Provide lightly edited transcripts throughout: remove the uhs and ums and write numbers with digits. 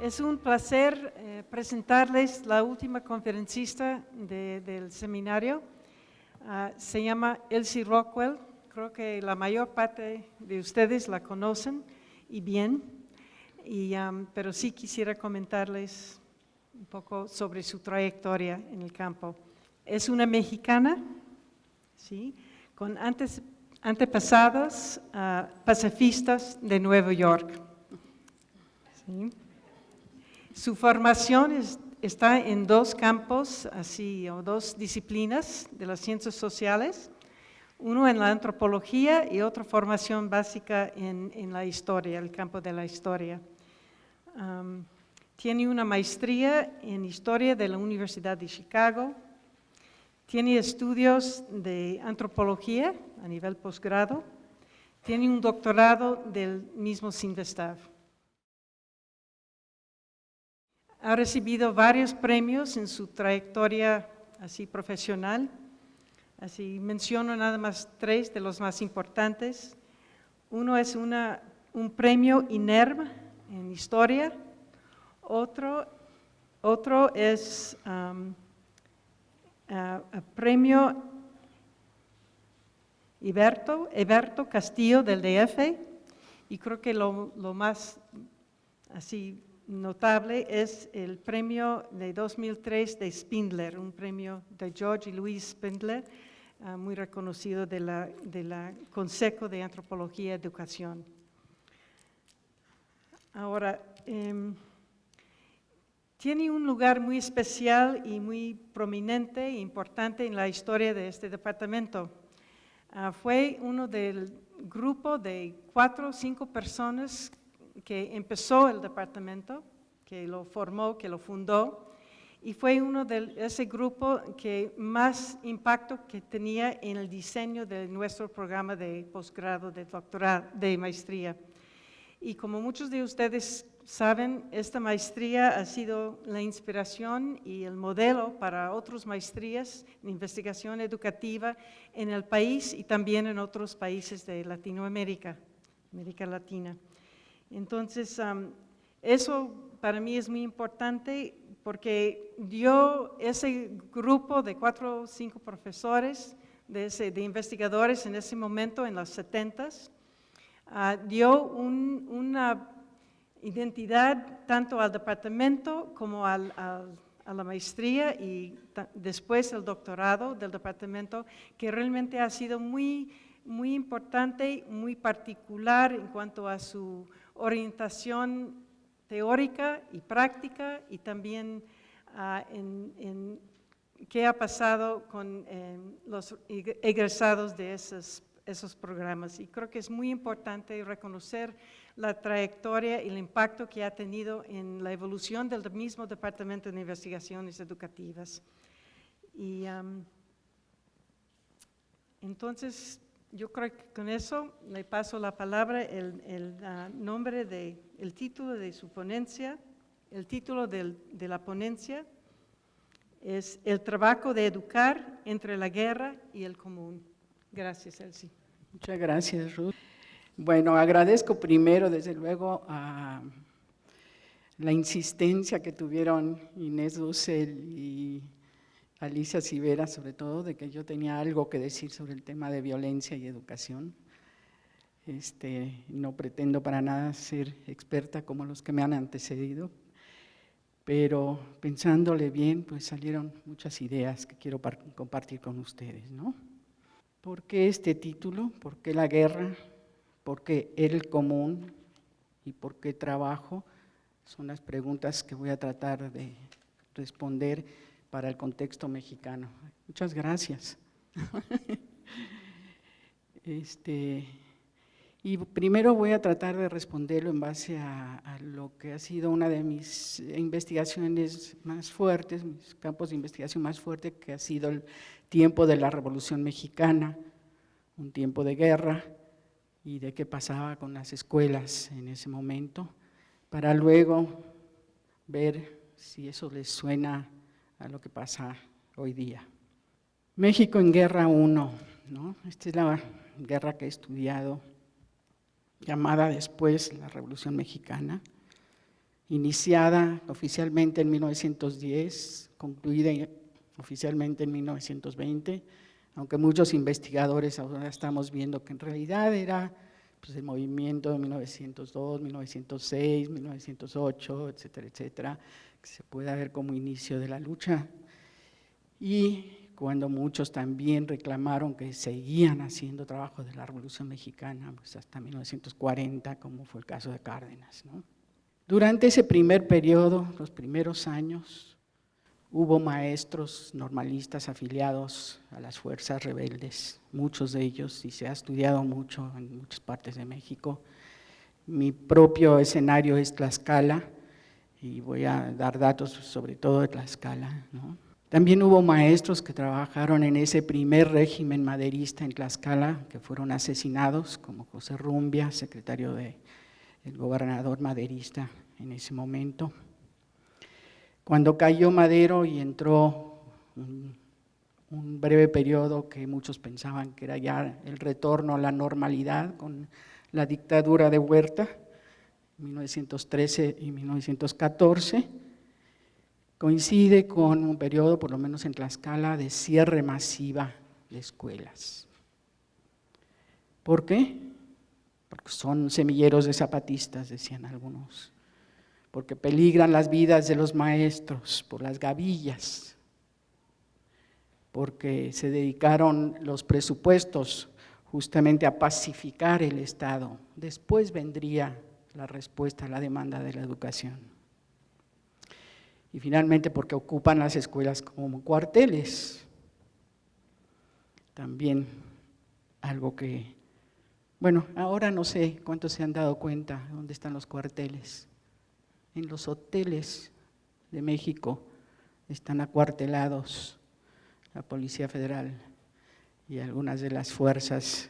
Es un placer presentarles la última conferencista del seminario. Se llama Elsie Rockwell. Creo que la mayor parte de ustedes la conocen y bien, pero sí quisiera comentarles un poco sobre su trayectoria en el campo. Es una mexicana, ¿sí?, con antepasados pacifistas de Nueva York. ¿Sí? Su formación está en dos campos, o dos disciplinas de las ciencias sociales, uno en la antropología y otra formación básica en la historia, el campo de la historia. Tiene una maestría en historia de la Universidad de Chicago, tiene estudios de antropología a nivel posgrado, tiene un doctorado del mismo CINVESTAV. Ha recibido varios premios en su trayectoria así profesional. Así menciono nada más tres de los más importantes. Uno es un premio INERV en historia. Otro es premio Eberto Castillo del DF. Y creo que lo más así notable es el premio de 2003 de Spindler, un premio de George y Louis Spindler, muy reconocido de la Consejo de Antropología y Educación. Ahora, tiene un lugar muy especial y muy prominente e importante en la historia de este departamento. Fue uno del grupo de 4 o 5 personas que empezó el departamento, que lo formó, que lo fundó, y fue uno de ese grupo que más impacto que tenía en el diseño de nuestro programa de posgrado, de doctorado, de maestría. Y como muchos de ustedes saben, esta maestría ha sido la inspiración y el modelo para otras maestrías en investigación educativa en el país y también en otros países de Latinoamérica, América Latina. Entonces, eso para mí es muy importante porque dio ese grupo de 4 o 5 profesores, de investigadores en ese momento, en los 70s, dio una identidad tanto al departamento como a la maestría y después el doctorado del departamento, que realmente ha sido muy importante, muy particular en cuanto a su orientación teórica y práctica y también en qué ha pasado con los egresados de esos programas. Y creo que es muy importante reconocer la trayectoria y el impacto que ha tenido en la evolución del mismo Departamento de Investigaciones Educativas. Y entonces, yo creo que con eso le paso la palabra, el título de su ponencia. El título de la ponencia es El trabajo de educar entre la guerra y el común. Gracias, Elsie. Muchas gracias, Ruth. Bueno, agradezco primero, desde luego, a la insistencia que tuvieron Inés Dussel y Alicia Civera, sobre todo, de que yo tenía algo que decir sobre el tema de violencia y educación. No pretendo para nada ser experta como los que me han antecedido, pero pensándole bien, pues salieron muchas ideas que quiero compartir con ustedes, ¿no? ¿Por qué este título? ¿Por qué la guerra? ¿Por qué el común? ¿Y por qué trabajo? Son las preguntas que voy a tratar de responder para el contexto mexicano. Muchas gracias. Y primero voy a tratar de responderlo en base a lo que ha sido una de mis investigaciones más fuertes, mis campos de investigación más fuertes, que ha sido el tiempo de la Revolución Mexicana, un tiempo de guerra y de qué pasaba con las escuelas en ese momento, para luego ver si eso les suena a lo que pasa hoy día. México en Guerra 1, ¿no? Esta es la guerra que he estudiado, llamada después la Revolución Mexicana. iniciada oficialmente en 1910, concluida oficialmente en 1920, aunque muchos investigadores ahora estamos viendo que en realidad era pues, el movimiento de 1902, 1906, 1908, etcétera, etcétera, que se puede ver como inicio de la lucha. Y cuando muchos también reclamaron que seguían haciendo trabajo de la Revolución Mexicana, pues hasta 1940, como fue el caso de Cárdenas, ¿no? Durante ese primer periodo, los primeros años, hubo maestros normalistas afiliados a las fuerzas rebeldes, muchos de ellos, y se ha estudiado mucho en muchas partes de México. Mi propio escenario es Tlaxcala, y voy a dar datos sobre todo de Tlaxcala, ¿no? También hubo maestros que trabajaron en ese primer régimen maderista en Tlaxcala, que fueron asesinados, como José Rumbia, secretario del gobernador maderista en ese momento. Cuando cayó Madero y entró un breve periodo que muchos pensaban que era ya el retorno a la normalidad con la dictadura de Huerta, 1913 y 1914, coincide con un periodo, por lo menos en Tlaxcala, de cierre masiva de escuelas. ¿Por qué? Porque son semilleros de zapatistas, decían algunos, porque peligran las vidas de los maestros por las gavillas, porque se dedicaron los presupuestos justamente a pacificar el Estado. Después vendría la respuesta a la demanda de la educación. Y finalmente porque ocupan las escuelas como cuarteles. También algo que, bueno, ahora no sé cuántos se han dado cuenta dónde están los cuarteles. En los hoteles de México están acuartelados la Policía Federal y algunas de las fuerzas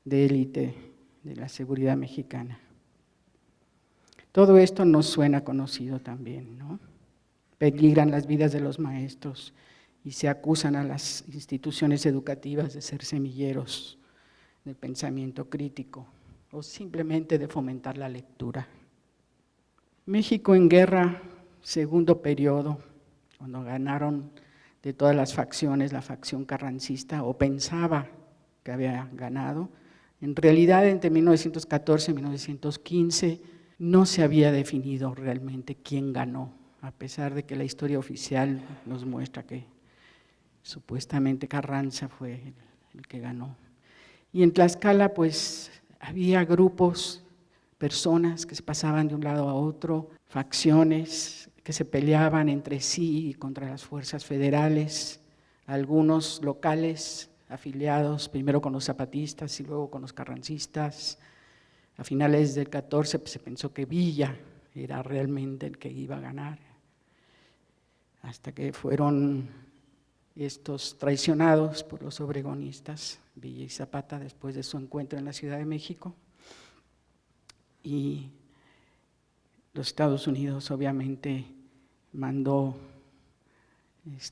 de élite de la seguridad mexicana. Todo esto nos suena conocido también, ¿no? Peligran las vidas de los maestros y se acusan a las instituciones educativas de ser semilleros del pensamiento crítico o simplemente de fomentar la lectura. México en guerra, segundo periodo, cuando ganaron de todas las facciones la facción carrancista, o pensaba que había ganado. En realidad, entre 1914 y 1915 no se había definido realmente quién ganó, a pesar de que la historia oficial nos muestra que supuestamente Carranza fue el que ganó. Y en Tlaxcala, pues, había grupos, personas que se pasaban de un lado a otro, facciones que se peleaban entre sí y contra las fuerzas federales, algunos locales afiliados primero con los zapatistas y luego con los carrancistas. A finales del 14 pues, se pensó que Villa era realmente el que iba a ganar, hasta que fueron estos traicionados por los obregonistas, Villa y Zapata, después de su encuentro en la Ciudad de México. Y los Estados Unidos obviamente mandó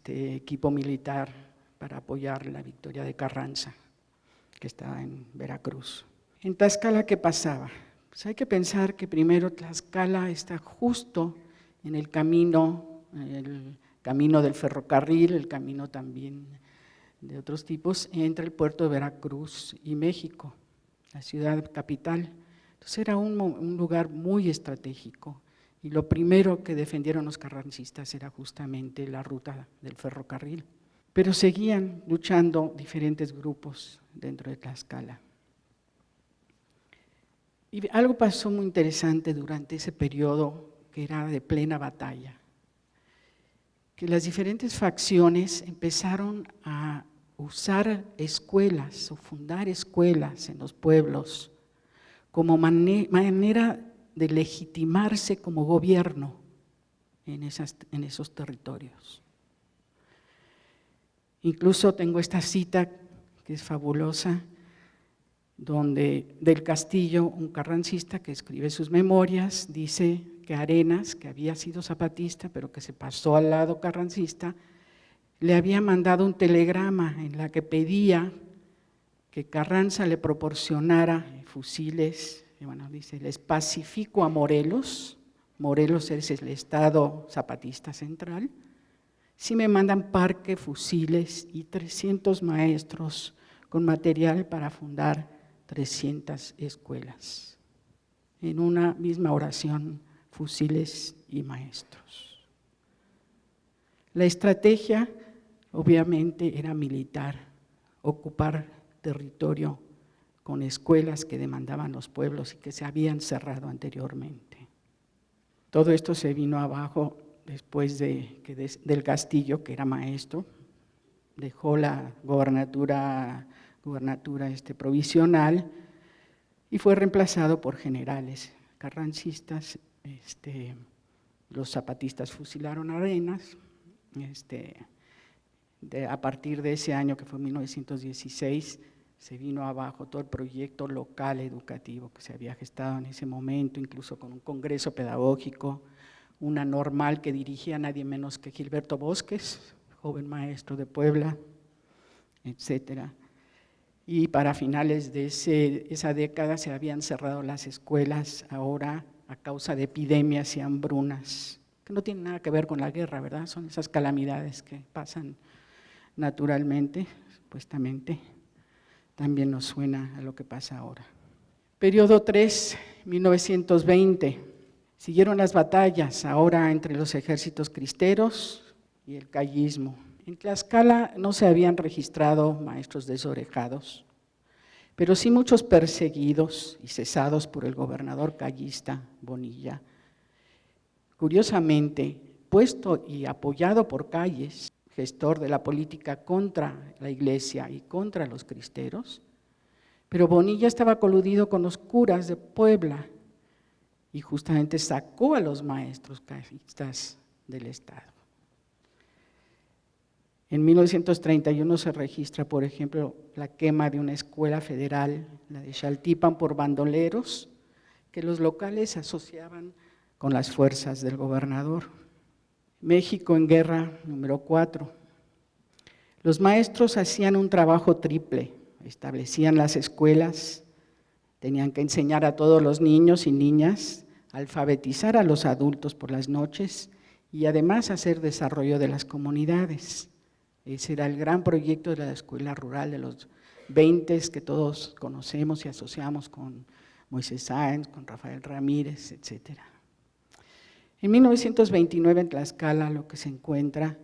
equipo militar para apoyar la victoria de Carranza, que estaba en Veracruz. En Tlaxcala, ¿qué pasaba? Pues hay que pensar que primero Tlaxcala está justo en el camino del ferrocarril, el camino también de otros tipos, entre el puerto de Veracruz y México, la ciudad capital. Entonces era un lugar muy estratégico y lo primero que defendieron los carrancistas era justamente la ruta del ferrocarril. Pero seguían luchando diferentes grupos dentro de Tlaxcala. Y algo pasó muy interesante durante ese periodo que era de plena batalla, que las diferentes facciones empezaron a usar escuelas o fundar escuelas en los pueblos como manera de legitimarse como gobierno en esos territorios. Incluso tengo esta cita que es fabulosa, donde del Castillo, un carrancista que escribe sus memorias, dice que Arenas, que había sido zapatista, pero que se pasó al lado carrancista, le había mandado un telegrama en la que pedía que Carranza le proporcionara fusiles, y bueno, dice, les pacifico a Morelos, Morelos es el estado zapatista central, sí me mandan parque, fusiles y 300 maestros con material para fundar 300 escuelas. En una misma oración, fusiles y maestros. La estrategia, obviamente, era militar, ocupar territorio con escuelas que demandaban los pueblos y que se habían cerrado anteriormente. Todo esto se vino abajo después de que del Castillo, que era maestro, dejó la gobernatura provisional y fue reemplazado por generales carrancistas. Los zapatistas fusilaron a Arenas. A partir de ese año, que fue 1916, se vino abajo todo el proyecto local educativo que se había gestado en ese momento, incluso con un congreso pedagógico, una normal que dirigía nadie menos que Gilberto Bosques, joven maestro de Puebla, etcétera. Y para finales de esa década se habían cerrado las escuelas, ahora a causa de epidemias y hambrunas, que no tienen nada que ver con la guerra, ¿verdad? Son esas calamidades que pasan naturalmente, supuestamente. También nos suena a lo que pasa ahora. Periodo 3, 1920. Siguieron las batallas, ahora entre los ejércitos cristeros y el callismo. En Tlaxcala no se habían registrado maestros desorejados, pero sí muchos perseguidos y cesados por el gobernador callista Bonilla. Curiosamente, puesto y apoyado por Calles, gestor de la política contra la iglesia y contra los cristeros, pero Bonilla estaba coludido con los curas de Puebla y justamente sacó a los maestros callistas del estado. En 1931 se registra, por ejemplo, la quema de una escuela federal, la de Xaltipan, por bandoleros, que los locales asociaban con las fuerzas del gobernador. México en guerra, número 4. Los maestros hacían un trabajo triple, establecían las escuelas, tenían que enseñar a todos los niños y niñas, alfabetizar a los adultos por las noches y además hacer desarrollo de las comunidades. Ese era el gran proyecto de la escuela rural de los 20 que todos conocemos y asociamos con Moisés Sáenz, con Rafael Ramírez, etc. En 1929 en Tlaxcala lo que se encuentra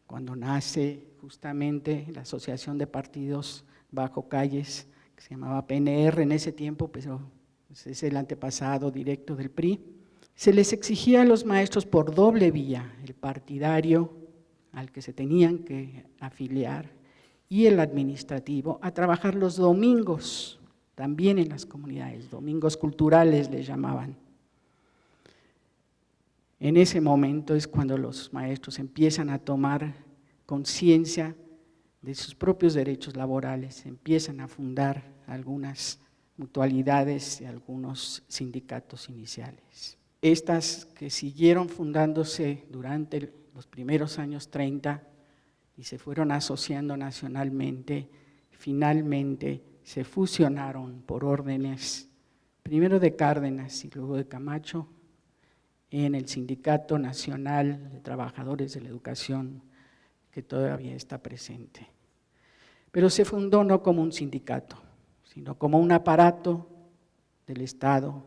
cuando nace justamente la Asociación de Partidos Bajo Calles, que se llamaba PNR en ese tiempo, pero es el antepasado directo del PRI, se les exigía a los maestros por doble vía, el partidario al que se tenían que afiliar y el administrativo, a trabajar los domingos, también en las comunidades, domingos culturales les llamaban. En ese momento es cuando los maestros empiezan a tomar conciencia de sus propios derechos laborales, empiezan a fundar algunas mutualidades y algunos sindicatos iniciales. Estas que siguieron fundándose durante los primeros años 30 y se fueron asociando nacionalmente, finalmente se fusionaron por órdenes, primero de Cárdenas y luego de Camacho, en el Sindicato Nacional de Trabajadores de la Educación, que todavía está presente. Pero se fundó no como un sindicato, sino como un aparato del Estado,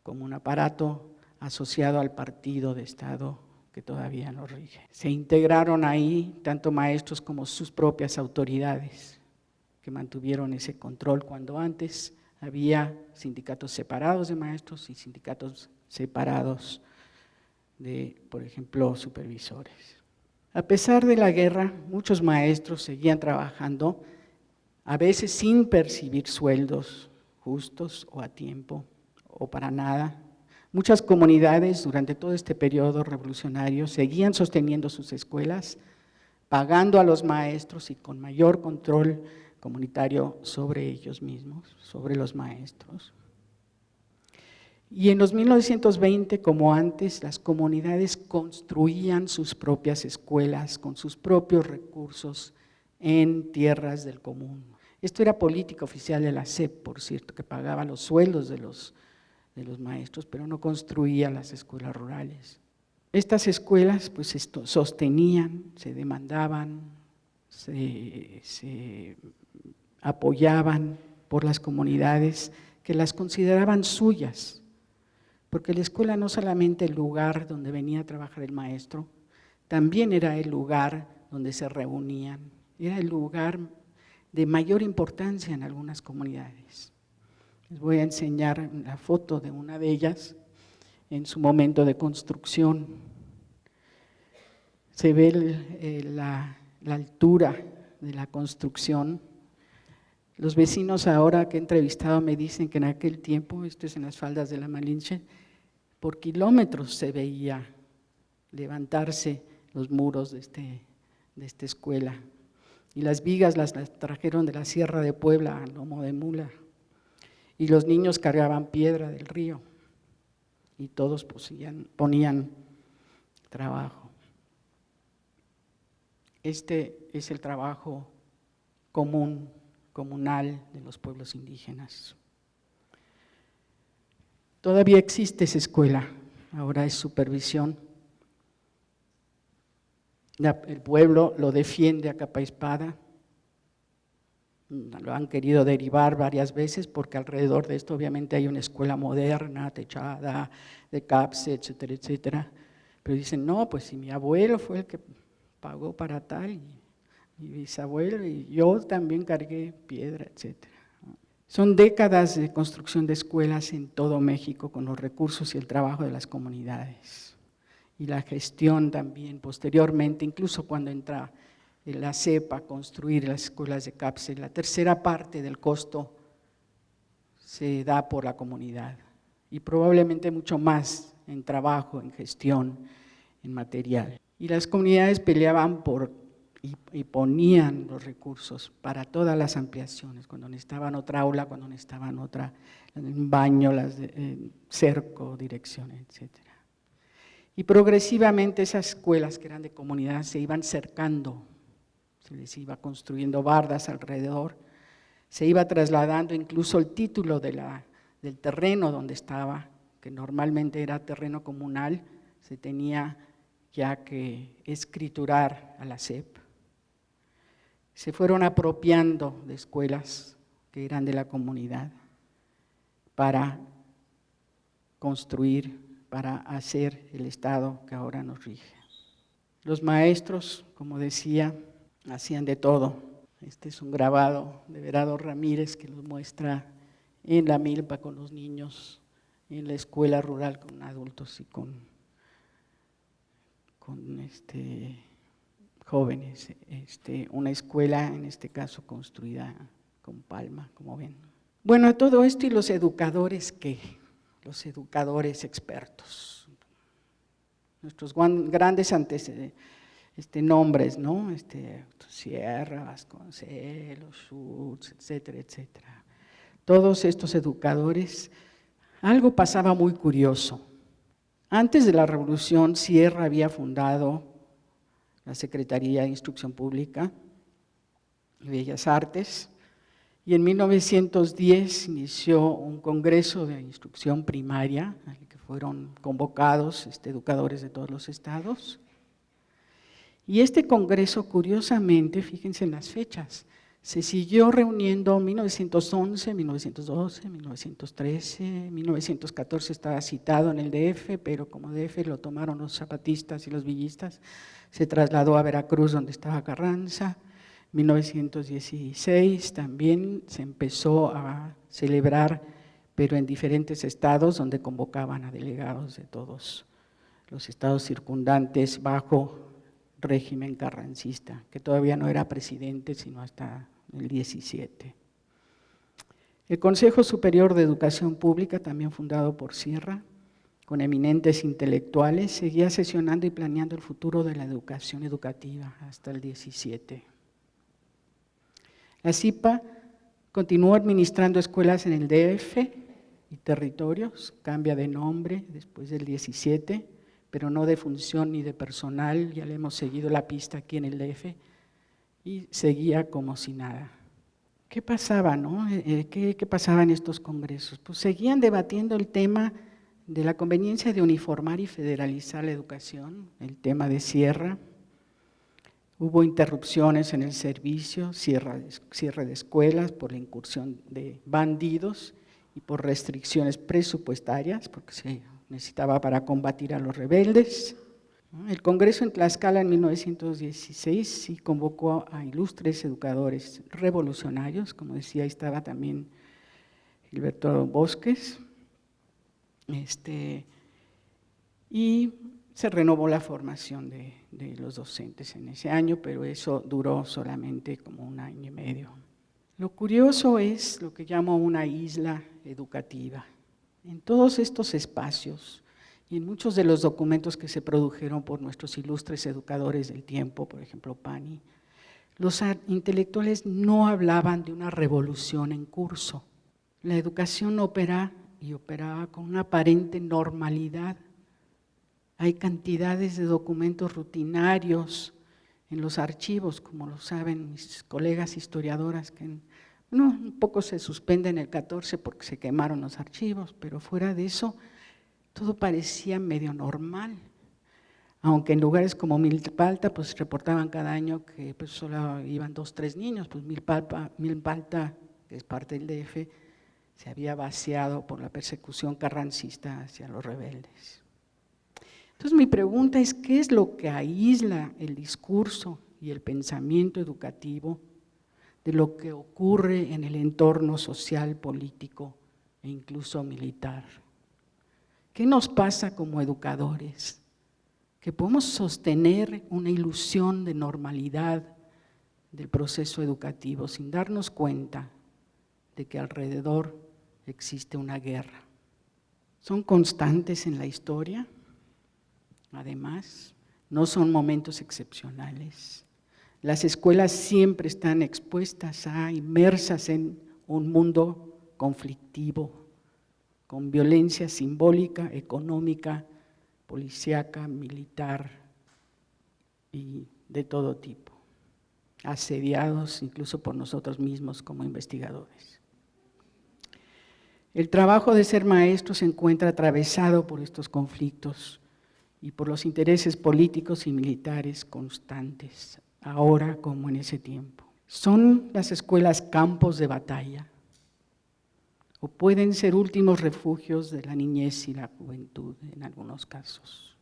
como un aparato asociado al partido de Estado que todavía lo rige. Se integraron ahí tanto maestros como sus propias autoridades, que mantuvieron ese control cuando antes había sindicatos separados de maestros y sindicatos separados de, por ejemplo, supervisores. A pesar de la guerra, muchos maestros seguían trabajando, a veces sin percibir sueldos justos o a tiempo o para nada. Muchas comunidades durante todo este periodo revolucionario seguían sosteniendo sus escuelas, pagando a los maestros y con mayor control comunitario sobre ellos mismos, sobre los maestros. Y en los 1920, como antes, las comunidades construían sus propias escuelas con sus propios recursos en tierras del común. Esto era política oficial de la SEP, por cierto, que pagaba los sueldos de los de los maestros, pero no construía las escuelas rurales. Estas escuelas pues sostenían, se demandaban, se apoyaban por las comunidades que las consideraban suyas, porque la escuela no solamente el lugar donde venía a trabajar el maestro, también era el lugar donde se reunían, era el lugar de mayor importancia en algunas comunidades. Les voy a enseñar la foto de una de ellas en su momento de construcción. Se ve la altura de la construcción. Los vecinos ahora que he entrevistado me dicen que en aquel tiempo, esto es en las faldas de la Malinche, por kilómetros se veía levantarse los muros de esta escuela. Y las vigas las trajeron de la Sierra de Puebla a lomo de mula. Y los niños cargaban piedra del río y todos ponían trabajo. Este es el trabajo comunal de los pueblos indígenas. Todavía existe esa escuela, ahora es supervisión. El pueblo lo defiende a capa y espada. Lo han querido derivar varias veces porque alrededor de esto obviamente hay una escuela moderna, techada, de CAPSE, etcétera, etcétera. Pero dicen, no, pues si mi abuelo fue el que pagó para tal, y mi bisabuelo, y yo también cargué piedra, etcétera. Son décadas de construcción de escuelas en todo México con los recursos y el trabajo de las comunidades. Y la gestión también posteriormente, incluso cuando entra la CEP a construir las escuelas de CAPSE, la tercera parte del costo se da por la comunidad y probablemente mucho más en trabajo, en gestión, en material. Y las comunidades peleaban y ponían los recursos para todas las ampliaciones, cuando necesitaban otra aula, cuando necesitaban un baño, cerco, dirección, etcétera. Y progresivamente esas escuelas que eran de comunidad se iban cercando, se les iba construyendo bardas alrededor, se iba trasladando incluso el título del terreno donde estaba, que normalmente era terreno comunal, se tenía ya que escriturar a la SEP. Se fueron apropiando de escuelas que eran de la comunidad para construir, para hacer el Estado que ahora nos rige. Los maestros, como decía, hacían de todo. Este es un grabado de Verado Ramírez que los muestra en la milpa con los niños, en la escuela rural con adultos y con jóvenes. Una escuela, en este caso, construida con palma, como ven. Bueno, todo esto y los educadores, ¿qué? Los educadores expertos. Nuestros grandes nombres, ¿no? Sierra, Vasconcelos, Schutz, etcétera, etcétera. Todos estos educadores, algo pasaba muy curioso. Antes de la Revolución, Sierra había fundado la Secretaría de Instrucción Pública y Bellas Artes, y en 1910 inició un congreso de instrucción primaria, al que fueron convocados educadores de todos los estados. Y este congreso, curiosamente, fíjense en las fechas, se siguió reuniendo en 1911, 1912, 1913, 1914 estaba citado en el DF, pero como DF lo tomaron los zapatistas y los villistas, se trasladó a Veracruz, donde estaba Carranza. 1916 también se empezó a celebrar, pero en diferentes estados donde convocaban a delegados de todos los estados circundantes bajo régimen carrancista, que todavía no era presidente sino hasta el 17. El Consejo Superior de Educación Pública, también fundado por Sierra, con eminentes intelectuales, seguía sesionando y planeando el futuro de la educación educativa hasta el 17. La CIPA continuó administrando escuelas en el DF y territorios, cambia de nombre después del 17, pero no de función ni de personal, ya le hemos seguido la pista aquí en el DF, y seguía como si nada. ¿Qué pasaba, no? ¿Qué pasaba en estos congresos? Pues seguían debatiendo el tema de la conveniencia de uniformar y federalizar la educación, el tema de Sierra. Hubo interrupciones en el servicio, cierre de escuelas por la incursión de bandidos y por restricciones presupuestarias, porque se necesitaba para combatir a los rebeldes. El Congreso en Tlaxcala en 1916 sí convocó a ilustres educadores revolucionarios, como decía, ahí estaba también Gilberto Bosques, y se renovó la formación de los docentes en ese año, pero eso duró solamente como 1 año y medio. Lo curioso es lo que llamo una isla educativa. En todos estos espacios y en muchos de los documentos que se produjeron por nuestros ilustres educadores del tiempo, por ejemplo Pani, los intelectuales no hablaban de una revolución en curso. La educación opera y operaba con una aparente normalidad. Hay cantidades de documentos rutinarios en los archivos, como lo saben mis colegas historiadoras, que un poco se suspende en el 14 porque se quemaron los archivos, pero fuera de eso todo parecía medio normal. Aunque en lugares como Milpalta, pues reportaban cada año que pues, solo iban 2 o 3 niños, pues Milpalta, que es parte del DF, se había vaciado por la persecución carrancista hacia los rebeldes. Entonces mi pregunta es, ¿qué es lo que aísla el discurso y el pensamiento educativo de lo que ocurre en el entorno social, político e incluso militar? ¿Qué nos pasa como educadores? Que podemos sostener una ilusión de normalidad del proceso educativo sin darnos cuenta de que alrededor existe una guerra. Son constantes en la historia, además, no son momentos excepcionales. Las escuelas siempre están expuestas inmersas en un mundo conflictivo, con violencia simbólica, económica, policíaca, militar y de todo tipo, asediados incluso por nosotros mismos como investigadores. El trabajo de ser maestro se encuentra atravesado por estos conflictos y por los intereses políticos y militares constantes, ahora como en ese tiempo. ¿Son las escuelas campos de batalla? ¿O pueden ser últimos refugios de la niñez y la juventud en algunos casos?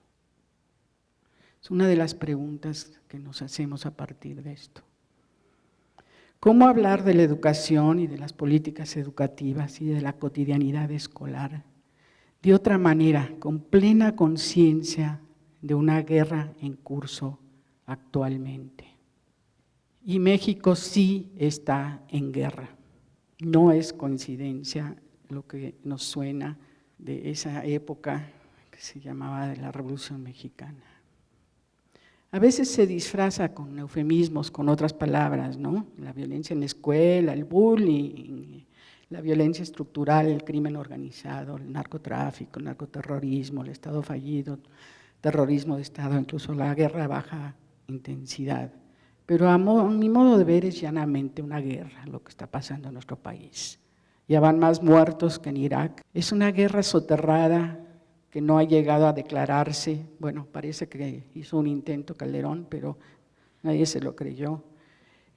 Es una de las preguntas que nos hacemos a partir de esto. ¿Cómo hablar de la educación y de las políticas educativas y de la cotidianidad escolar de otra manera, con plena conciencia de una guerra en curso actualmente? Y México sí está en guerra. No es coincidencia lo que nos suena de esa época que se llamaba de la Revolución Mexicana. A veces se disfraza con eufemismos, con otras palabras, ¿no? La violencia en la escuela, el bullying, la violencia estructural, el crimen organizado, el narcotráfico, el narcoterrorismo, el Estado fallido, terrorismo de Estado, incluso la guerra a baja intensidad. Pero a mi modo de ver es llanamente una guerra lo que está pasando en nuestro país. Ya van más muertos que en Irak. Es una guerra soterrada que no ha llegado a declararse. Bueno, parece que hizo un intento Calderón, pero nadie se lo creyó.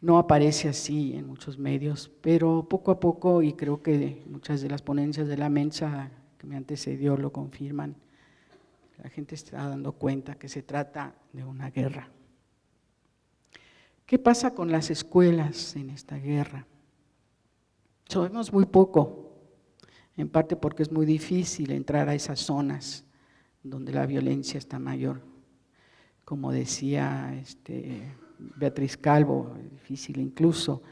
No aparece así en muchos medios, pero poco a poco, y creo que muchas de las ponencias de la Mensa que me antecedió lo confirman, la gente está dando cuenta que se trata de una guerra. ¿Qué pasa con las escuelas en esta guerra? Sabemos muy poco, en parte porque es muy difícil entrar a esas zonas donde la violencia está mayor. Como decía Beatriz Calvo, es difícil incluso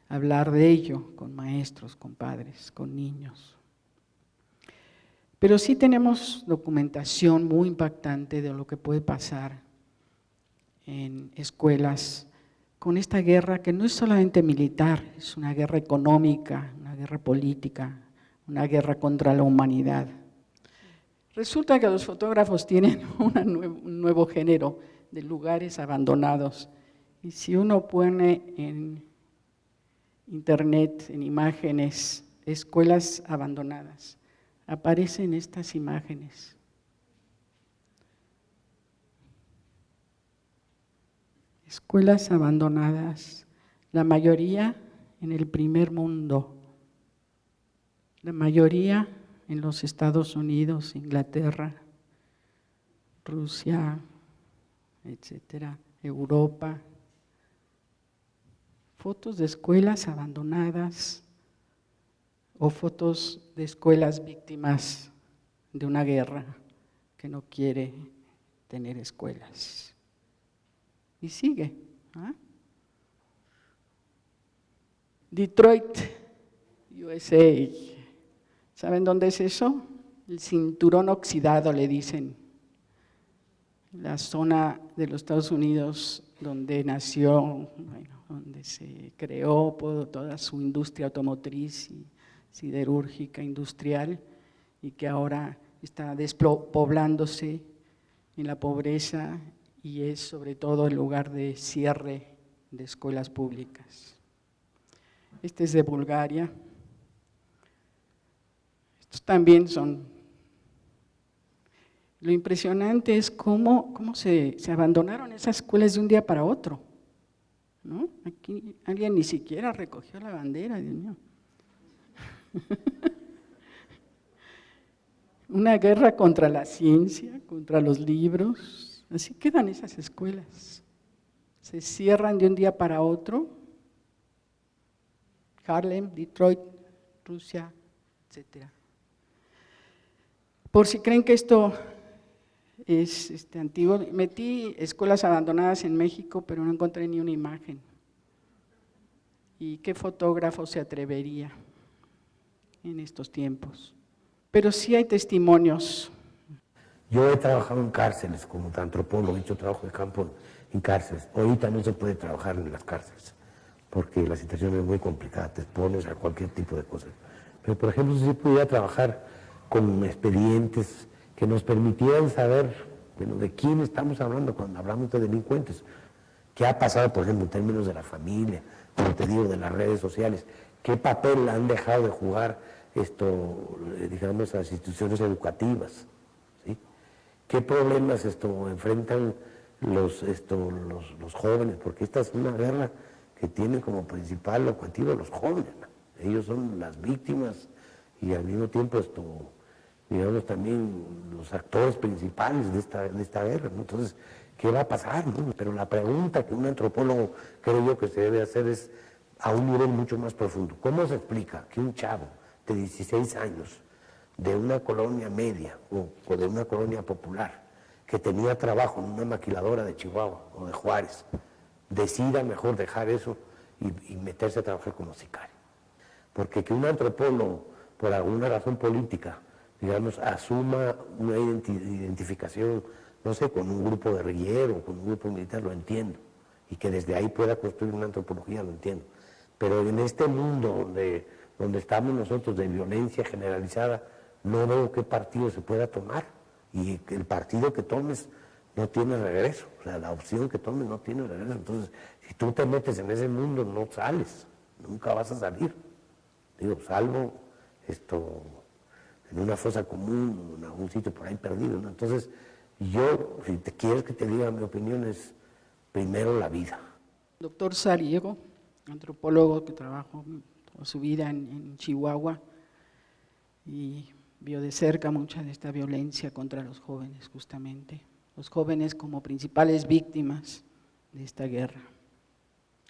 hablar de ello con maestros, con padres, con niños. Pero sí tenemos documentación muy impactante de lo que puede pasar en escuelas con esta guerra que no es solamente militar, es una guerra económica, una guerra política, una guerra contra la humanidad. Resulta que los fotógrafos tienen un nuevo género de lugares abandonados. Y si uno pone internet, en imágenes, escuelas abandonadas. Aparecen estas imágenes. Escuelas abandonadas, la mayoría en el primer mundo, la mayoría en los Estados Unidos, Inglaterra, Rusia, etcétera, Europa. Fotos de escuelas abandonadas o fotos de escuelas víctimas de una guerra que no quiere tener escuelas. Y sigue. Detroit, USA. ¿Saben dónde es eso? El cinturón oxidado, le dicen. La zona de los Estados Unidos donde nació, donde se creó toda su industria automotriz y siderúrgica, industrial, y que ahora está despoblándose en la pobreza y es sobre todo el lugar de cierre de escuelas públicas. Este es de Bulgaria. Estos también son… Lo impresionante es cómo se abandonaron esas escuelas de un día para otro, ¿no? Aquí alguien ni siquiera recogió la bandera, Dios mío. Una guerra contra la ciencia, contra los libros, así quedan esas escuelas. Se cierran de un día para otro. Harlem, Detroit, Rusia, etcétera. Por si creen que esto es antiguo, metí escuelas abandonadas en México, pero no encontré ni una imagen. ¿Y qué fotógrafo se atrevería en estos tiempos? Pero sí hay testimonios. Yo he trabajado en cárceles como antropólogo, he hecho trabajo de campo en cárceles. Ahorita no se puede trabajar en las cárceles, porque la situación es muy complicada, te expones a cualquier tipo de cosas. Pero, por ejemplo, si pudiera trabajar con expedientes que nos permitieran saber, bueno, de quién estamos hablando cuando hablamos de delincuentes, qué ha pasado, por ejemplo, en términos de la familia, como te digo, de las redes sociales, qué papel han dejado de jugar digamos, las instituciones educativas, ¿sí? Qué problemas enfrentan los jóvenes, porque esta es una guerra que tiene como principal objetivo a los jóvenes, ¿no? Ellos son las víctimas y al mismo tiempo digamos también los actores principales de esta guerra, ¿no? Entonces, ¿qué va a pasar, no? Pero la pregunta que un antropólogo creo yo que se debe hacer es a un nivel mucho más profundo. ¿Cómo se explica que un chavo de 16 años de una colonia media o de una colonia popular que tenía trabajo en una maquiladora de Chihuahua o de Juárez decida mejor dejar eso y meterse a trabajar como sicario? Porque que un antropólogo, por alguna razón política, digamos, asuma una identificación, no sé, con un grupo guerrillero, con un grupo militar, lo entiendo, y que desde ahí pueda construir una antropología, lo entiendo. Pero en este mundo donde estamos nosotros de violencia generalizada, no veo qué partido se pueda tomar, y el partido que tomes no tiene regreso, o sea, la opción que tomes no tiene regreso. Entonces, si tú te metes en ese mundo, no sales, nunca vas a salir. Digo, salvo en una fosa común, en algún sitio por ahí perdido, ¿no? Entonces, yo, si te quieres que te diga mi opinión, es primero la vida. Doctor Sariego, antropólogo que trabajó toda su vida en Chihuahua y vio de cerca mucha de esta violencia contra los jóvenes, justamente. Los jóvenes como principales víctimas de esta guerra,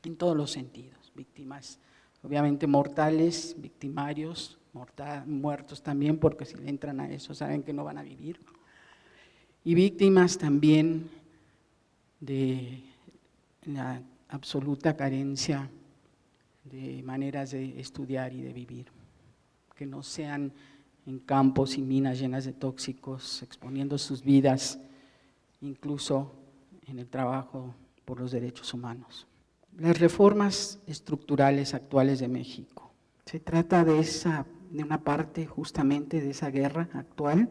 en todos los sentidos, víctimas obviamente mortales, victimarios, muertos también, porque si le entran a eso saben que no van a vivir, y víctimas también de la absoluta carencia de maneras de estudiar y de vivir, que no sean en campos y minas llenas de tóxicos, exponiendo sus vidas, incluso en el trabajo por los derechos humanos. Las reformas estructurales actuales de México. Se trata de una parte justamente de esa guerra actual.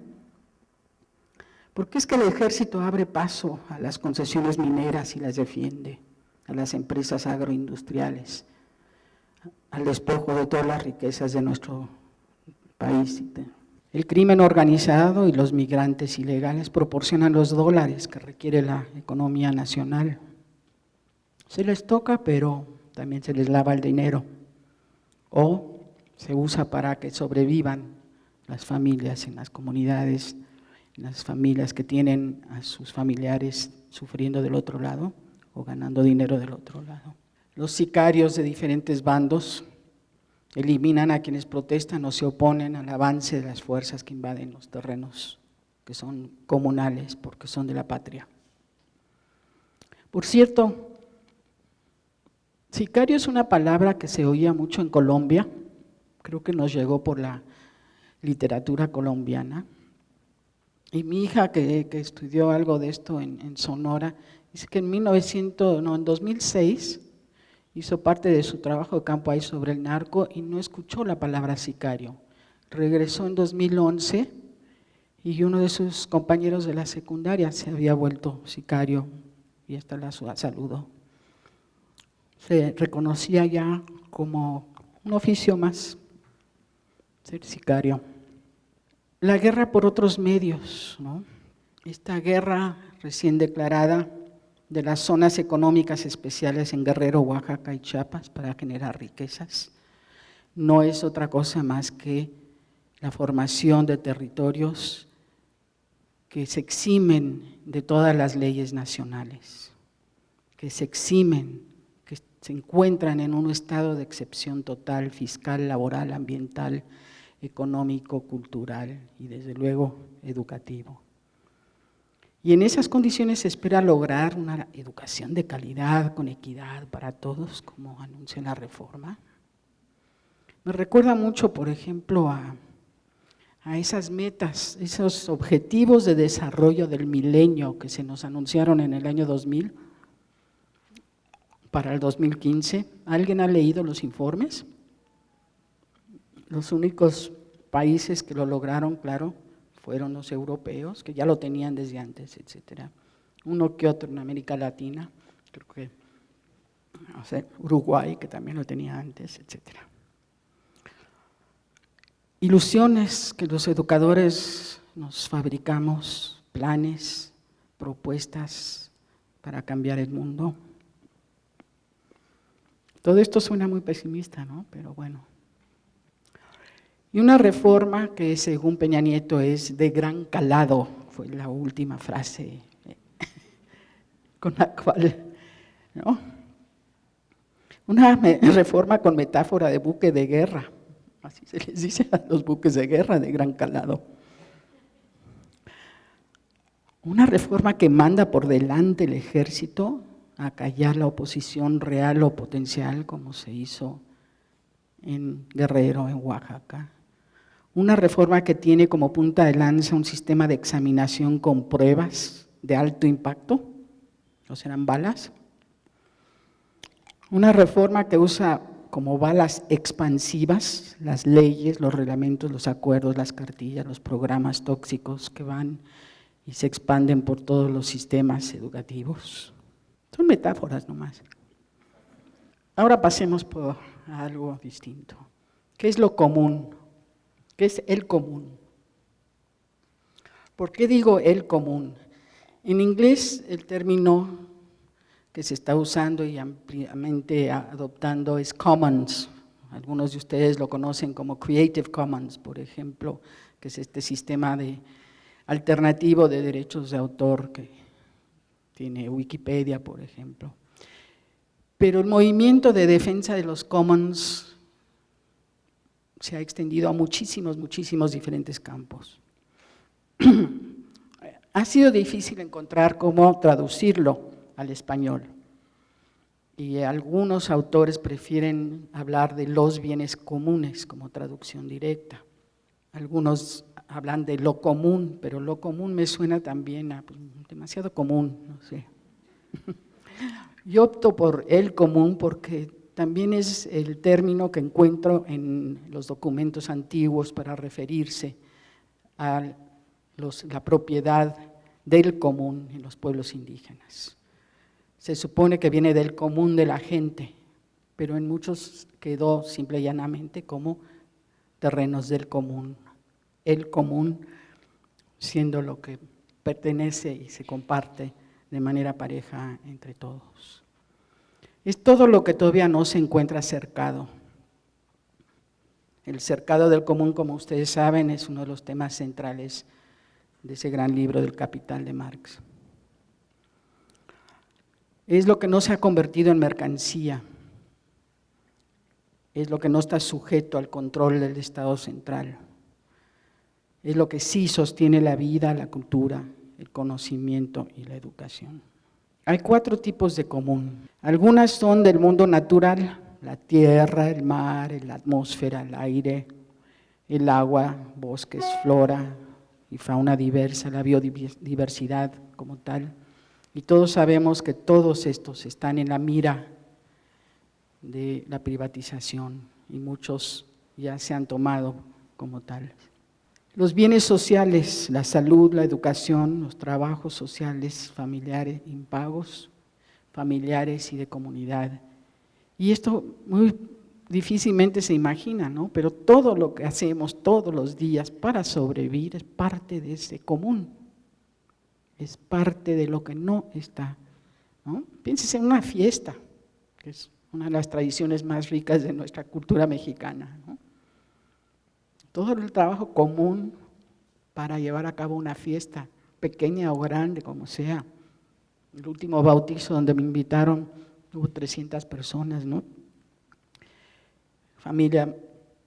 Porque es que el ejército abre paso a las concesiones mineras y las defiende, a las empresas agroindustriales, al despojo de todas las riquezas de nuestro país. El crimen organizado y los migrantes ilegales proporcionan los dólares que requiere la economía nacional. Se les toca, pero también se les lava el dinero. O se usa para que sobrevivan las familias en las comunidades, las familias que tienen a sus familiares sufriendo del otro lado o ganando dinero del otro lado. Los sicarios de diferentes bandos eliminan a quienes protestan o se oponen al avance de las fuerzas que invaden los terrenos que son comunales porque son de la patria. Por cierto, sicario es una palabra que se oía mucho en Colombia, creo que nos llegó por la literatura colombiana. Y mi hija, que estudió algo de esto en Sonora, dice que en 2006 hizo parte de su trabajo de campo ahí sobre el narco y no escuchó la palabra sicario. Regresó en 2011 y uno de sus compañeros de la secundaria se había vuelto sicario y hasta la saludó. Se reconocía ya como un oficio más, ser sicario. La guerra por otros medios, ¿no? Esta guerra recién declarada de las zonas económicas especiales en Guerrero, Oaxaca y Chiapas para generar riquezas, no es otra cosa más que la formación de territorios que se eximen de todas las leyes nacionales, que se eximen, que se encuentran en un estado de excepción total, fiscal, laboral, ambiental, económico, cultural y desde luego educativo. Y en esas condiciones se espera lograr una educación de calidad, con equidad para todos, como anuncia la reforma. Me recuerda mucho, por ejemplo, a esas metas, esos objetivos de desarrollo del milenio que se nos anunciaron en el año 2000 para el 2015. ¿Alguien ha leído los informes? Los únicos países que lo lograron, claro, fueron los europeos, que ya lo tenían desde antes, etcétera. Uno que otro en América Latina, creo que Uruguay, que también lo tenía antes, etcétera. Ilusiones que los educadores nos fabricamos, planes, propuestas para cambiar el mundo. Todo esto suena muy pesimista, ¿no? Pero bueno. Y una reforma que según Peña Nieto es de gran calado, fue la última frase con la cual, ¿no? Una reforma con metáfora de buque de guerra, así se les dice a los buques de guerra de gran calado. Una reforma que manda por delante el ejército a callar la oposición real o potencial, como se hizo en Guerrero, en Oaxaca. Una reforma que tiene como punta de lanza un sistema de examinación con pruebas de alto impacto, o serán balas. Una reforma que usa como balas expansivas las leyes, los reglamentos, los acuerdos, las cartillas, los programas tóxicos que van y se expanden por todos los sistemas educativos. Son metáforas nomás. Ahora pasemos a algo distinto. ¿Qué es lo común? ¿Qué es el común? ¿Por qué digo el común? En inglés el término que se está usando y ampliamente adoptando es commons. Algunos de ustedes lo conocen como Creative Commons, por ejemplo, que es este sistema alternativo de derechos de autor que tiene Wikipedia, por ejemplo. Pero el movimiento de defensa de los commons se ha extendido a muchísimos diferentes campos. Ha sido difícil encontrar cómo traducirlo al español y algunos autores prefieren hablar de los bienes comunes como traducción directa. Algunos hablan de lo común, pero lo común me suena también a demasiado común, no sé. Yo opto por el común porque también es el término que encuentro en los documentos antiguos para referirse a la propiedad del común en los pueblos indígenas. Se supone que viene del común de la gente, pero en muchos quedó simple y llanamente como terrenos del común, el común siendo lo que pertenece y se comparte de manera pareja entre todos. Es todo lo que todavía no se encuentra cercado. El cercado del común, como ustedes saben, es uno de los temas centrales de ese gran libro del Capital de Marx. Es lo que no se ha convertido en mercancía, es lo que no está sujeto al control del Estado central, es lo que sí sostiene la vida, la cultura, el conocimiento y la educación. Hay 4 tipos de común. Algunas son del mundo natural, la tierra, el mar, la atmósfera, el aire, el agua, bosques, flora y fauna diversa, la biodiversidad como tal. Y todos sabemos que todos estos están en la mira de la privatización y muchos ya se han tomado como tal. Los bienes sociales, la salud, la educación, los trabajos sociales, familiares, impagos, familiares y de comunidad. Y esto muy difícilmente se imagina, ¿no? Pero todo lo que hacemos todos los días para sobrevivir es parte de ese común, es parte de lo que no está, ¿no? Piénsese en una fiesta, que es una de las tradiciones más ricas de nuestra cultura mexicana, ¿no? Todo el trabajo común para llevar a cabo una fiesta, pequeña o grande, como sea. El último bautizo donde me invitaron, hubo 300 personas, ¿no? Familia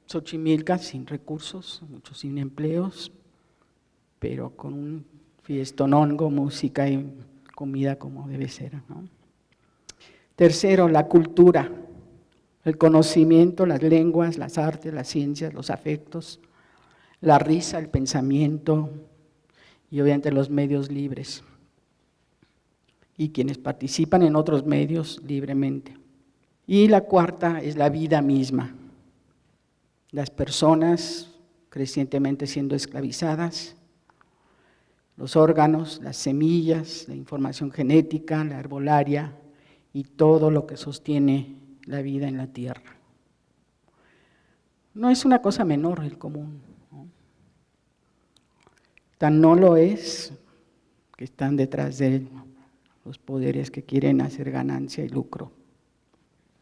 Xochimilca, sin recursos, muchos sin empleos, pero con un fiestonongo, música y comida como debe ser, ¿no? Tercero, la cultura. El conocimiento, las lenguas, las artes, las ciencias, los afectos, la risa, el pensamiento y obviamente los medios libres y quienes participan en otros medios libremente. Y la cuarta es la vida misma, las personas crecientemente siendo esclavizadas, los órganos, las semillas, la información genética, la herbolaria y todo lo que sostiene la vida en la tierra. No es una cosa menor el común, ¿no? Tan no lo es que están detrás de él los poderes que quieren hacer ganancia y lucro.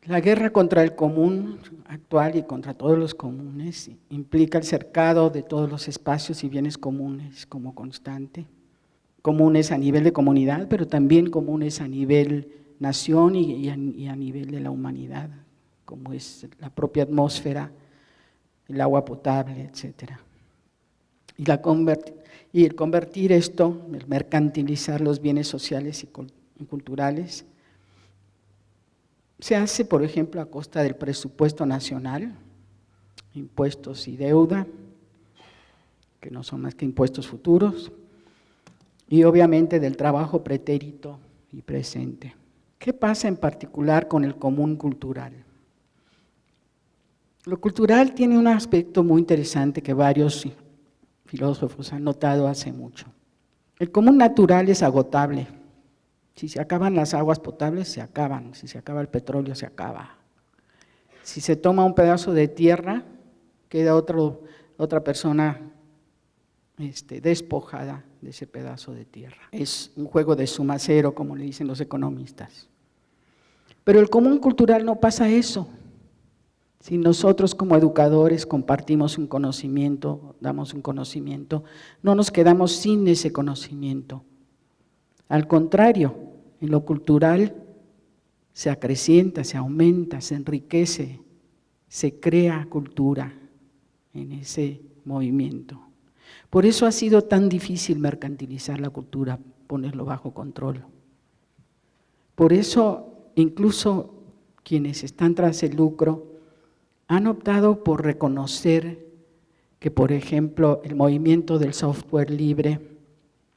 La guerra contra el común actual y contra todos los comunes implica el cercado de todos los espacios y bienes comunes como constante, comunes a nivel de comunidad, pero también comunes a nivel nación y a nivel de la humanidad, como es la propia atmósfera, el agua potable, etc. Y el convertir esto, el mercantilizar los bienes sociales y culturales, se hace, por ejemplo, a costa del presupuesto nacional, impuestos y deuda, que no son más que impuestos futuros, y obviamente del trabajo pretérito y presente. ¿Qué pasa en particular con el común cultural? Lo cultural tiene un aspecto muy interesante que varios filósofos han notado hace mucho. El común natural es agotable. Si se acaban las aguas potables, se acaban. Si se acaba el petróleo, se acaba. Si se toma un pedazo de tierra, queda otra persona despojada de ese pedazo de tierra. Es un juego de suma cero, como le dicen los economistas. Pero el común cultural no pasa eso. Si nosotros como educadores compartimos un conocimiento, damos un conocimiento, no nos quedamos sin ese conocimiento. Al contrario, en lo cultural se acrecienta, se aumenta, se enriquece, se crea cultura en ese movimiento. Por eso ha sido tan difícil mercantilizar la cultura, ponerlo bajo control. Por eso incluso quienes están tras el lucro han optado por reconocer que, por ejemplo, el movimiento del software libre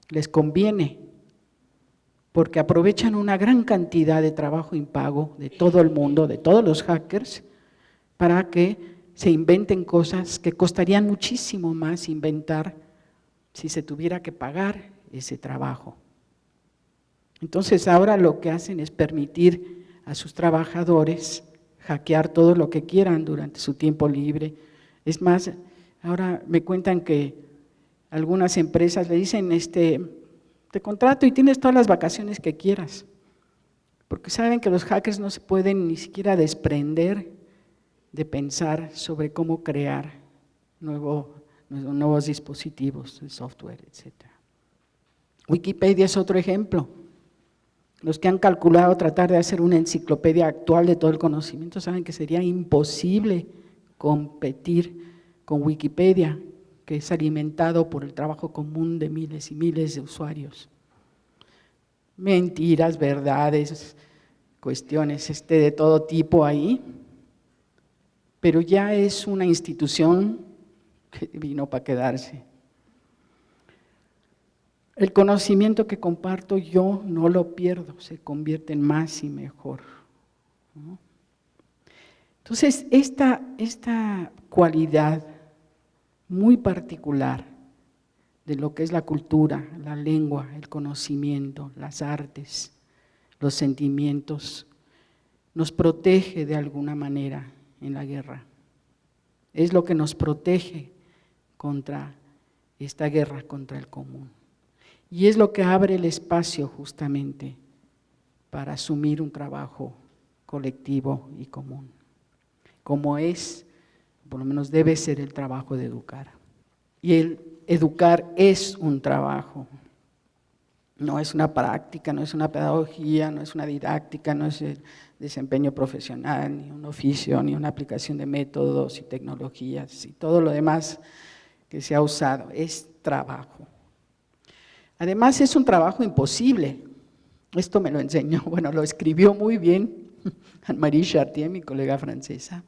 les conviene, porque aprovechan una gran cantidad de trabajo impago de todo el mundo, de todos los hackers, para que se inventen cosas que costarían muchísimo más inventar si se tuviera que pagar ese trabajo. Entonces ahora lo que hacen es permitir a sus trabajadores hackear todo lo que quieran durante su tiempo libre. Es más, ahora me cuentan que algunas empresas le dicen, te contrato y tienes todas las vacaciones que quieras, porque saben que los hackers no se pueden ni siquiera desprender de pensar sobre cómo crear nuevos dispositivos, de software, etc. Wikipedia es otro ejemplo. Los que han calculado tratar de hacer una enciclopedia actual de todo el conocimiento saben que sería imposible competir con Wikipedia, que es alimentado por el trabajo común de miles y miles de usuarios. Mentiras, verdades, cuestiones de todo tipo ahí, pero ya es una institución que vino para quedarse. El conocimiento que comparto yo no lo pierdo, se convierte en más y mejor, ¿no? Entonces, esta cualidad muy particular de lo que es la cultura, la lengua, el conocimiento, las artes, los sentimientos, nos protege de alguna manera en la guerra. Es lo que nos protege contra esta guerra contra el común. Y es lo que abre el espacio justamente para asumir un trabajo colectivo y común, como es, por lo menos debe ser el trabajo de educar. Y el educar es un trabajo, no es una práctica, no es una pedagogía, no es una didáctica, no es el desempeño profesional, ni un oficio, ni una aplicación de métodos y tecnologías y todo lo demás que se ha usado, es trabajo. Además es un trabajo imposible, esto me lo enseñó, bueno, lo escribió muy bien Anne-Marie Chartier, mi colega francesa.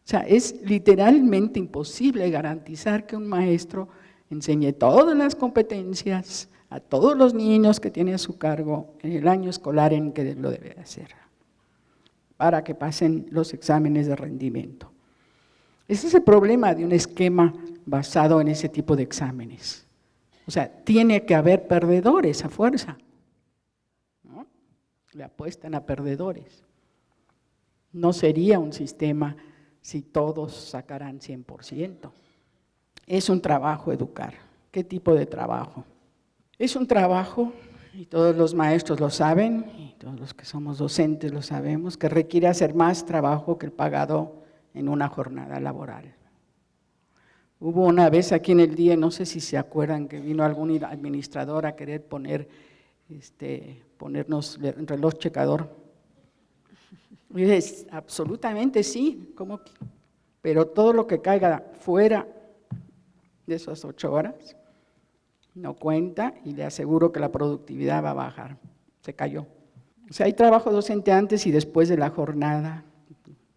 O sea, es literalmente imposible garantizar que un maestro enseñe todas las competencias a todos los niños que tiene a su cargo en el año escolar en que lo debe hacer, para que pasen los exámenes de rendimiento. Ese es el problema de un esquema basado en ese tipo de exámenes. O sea, tiene que haber perdedores a fuerza, ¿no? Le apuestan a perdedores. No sería un sistema si todos sacaran 100%. Es un trabajo educar. ¿Qué tipo de trabajo? Es un trabajo, y todos los maestros lo saben, y todos los que somos docentes lo sabemos, que requiere hacer más trabajo que el pagado en una jornada laboral. Hubo una vez aquí en el día, no sé si se acuerdan, que vino algún administrador a querer ponernos el reloj checador. Y dices, absolutamente sí, ¿cómo? Pero todo lo que caiga fuera de esas 8 horas no cuenta y le aseguro que la productividad va a bajar. Se cayó. O sea, hay trabajo docente antes y después de la jornada,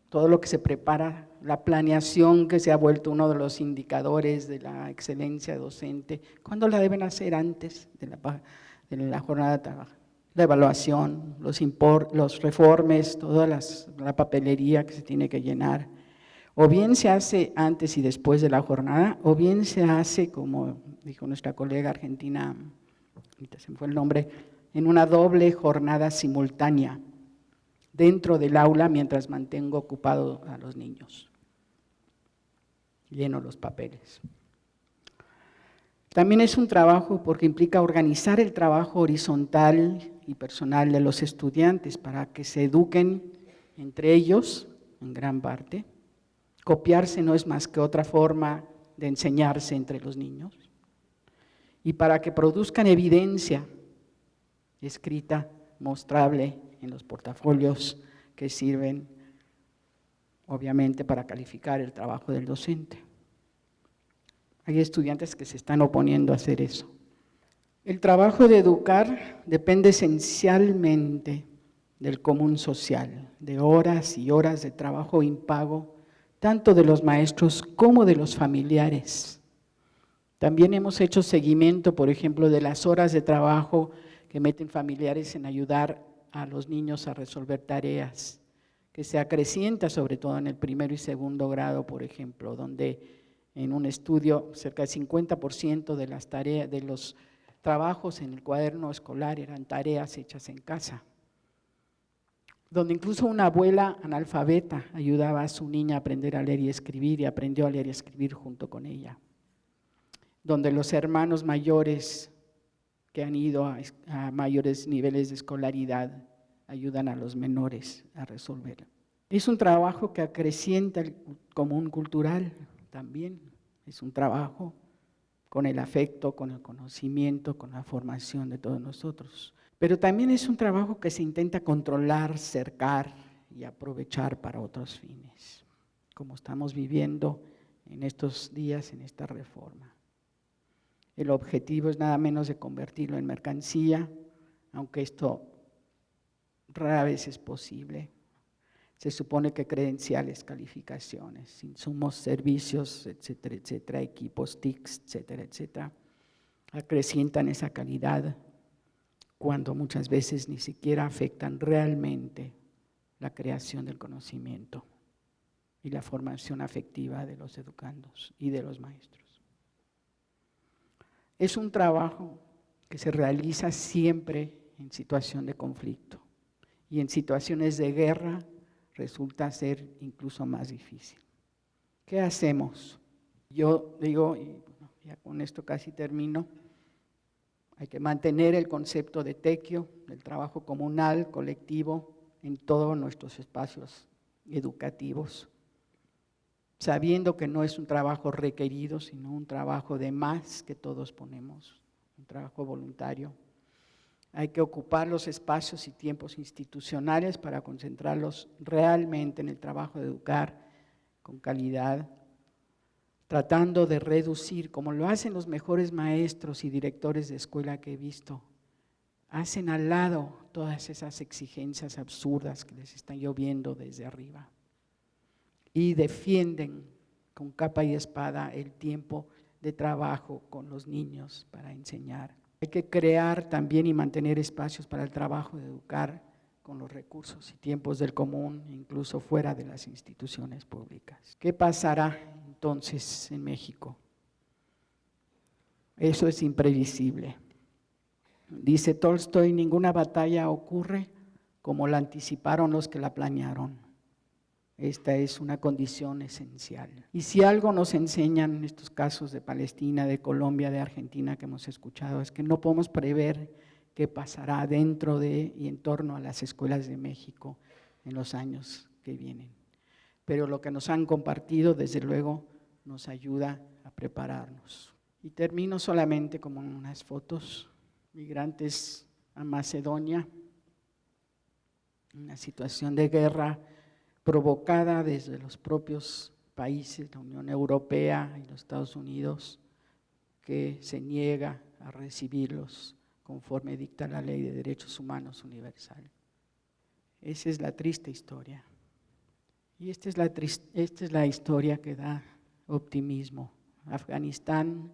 todo lo que se prepara, la planeación que se ha vuelto uno de los indicadores de la excelencia docente. ¿Cuándo la deben hacer? Antes de la jornada de trabajo. La evaluación, los reformes, toda la papelería que se tiene que llenar. O bien se hace antes y después de la jornada, o bien se hace, como dijo nuestra colega argentina, ahorita se me fue el nombre, en una doble jornada simultánea dentro del aula mientras mantengo ocupado a los niños. Lleno los papeles. También es un trabajo porque implica organizar el trabajo horizontal y personal de los estudiantes para que se eduquen entre ellos, en gran parte. Copiarse no es más que otra forma de enseñarse entre los niños. Y para que produzcan evidencia escrita, mostrable en los portafolios que sirven, obviamente, para calificar el trabajo del docente. Hay estudiantes que se están oponiendo a hacer eso. El trabajo de educar depende esencialmente del común social, de horas y horas de trabajo impago, tanto de los maestros como de los familiares. También hemos hecho seguimiento, por ejemplo, de las horas de trabajo que meten familiares en ayudar a los niños a resolver tareas, que se acrecienta sobre todo en el primero y segundo grado, por ejemplo, donde en un estudio cerca del 50% de las tareas, de los trabajos en el cuaderno escolar eran tareas hechas en casa. donde incluso una abuela analfabeta ayudaba a su niña a aprender a leer y escribir y aprendió a leer y escribir junto con ella, donde los hermanos mayores que han ido a mayores niveles de escolaridad ayudan a los menores a resolverlo. Es un trabajo que acrecienta el común cultural también, es un trabajo con el afecto, con el conocimiento, con la formación de todos nosotros. Pero también es un trabajo que se intenta controlar, cercar y aprovechar para otros fines, como estamos viviendo en estos días en esta reforma. El objetivo es nada menos de convertirlo en mercancía, aunque esto rara vez es posible. Se supone que credenciales, calificaciones, insumos, servicios, etcétera, equipos, TICs, etcétera, acrecientan esa calidad cuando muchas veces ni siquiera afectan realmente la creación del conocimiento y la formación afectiva de los educandos y de los maestros. Es un trabajo que se realiza siempre en situación de conflicto y en situaciones de guerra resulta ser incluso más difícil. ¿Qué hacemos? Yo digo, y ya con esto casi termino, hay que mantener el concepto de tequio, del trabajo comunal, colectivo, en todos nuestros espacios educativos, sabiendo que no es un trabajo requerido, sino un trabajo de más que todos ponemos, un trabajo voluntario. Hay que ocupar los espacios y tiempos institucionales para concentrarlos realmente en el trabajo de educar con calidad, tratando de reducir, como lo hacen los mejores maestros y directores de escuela que he visto, hacen al lado todas esas exigencias absurdas que les están lloviendo desde arriba y defienden con capa y espada el tiempo de trabajo con los niños para enseñar. Hay que crear también y mantener espacios para el trabajo de educar con los recursos y tiempos del común, incluso fuera de las instituciones públicas. ¿Qué pasará entonces en México? Eso es imprevisible. Dice Tolstoy, ninguna batalla ocurre como la anticiparon los que la planearon. Esta es una condición esencial. Y si algo nos enseñan estos casos de Palestina, de Colombia, de Argentina que hemos escuchado, es que no podemos prever qué pasará dentro de y en torno a las escuelas de México en los años que vienen. Pero lo que nos han compartido, desde luego, nos ayuda a prepararnos. Y termino solamente como en unas fotos. Migrantes a Macedonia, una situación de guerra provocada desde los propios países, la Unión Europea y los Estados Unidos, que se niega a recibirlos conforme dicta la Ley de Derechos Humanos Universal. Esa es la triste historia. Y esta es la historia que da optimismo. Afganistán,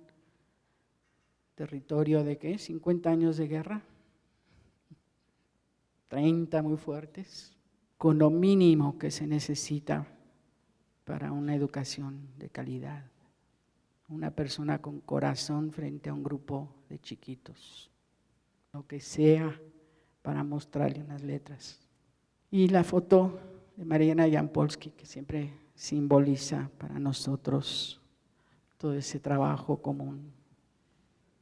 territorio de ¿qué? 50 años de guerra, 30 muy fuertes, con lo mínimo que se necesita para una educación de calidad. Una persona con corazón frente a un grupo de chiquitos, lo que sea para mostrarle unas letras. Y la foto de Mariana Jampolsky, que siempre simboliza para nosotros todo ese trabajo común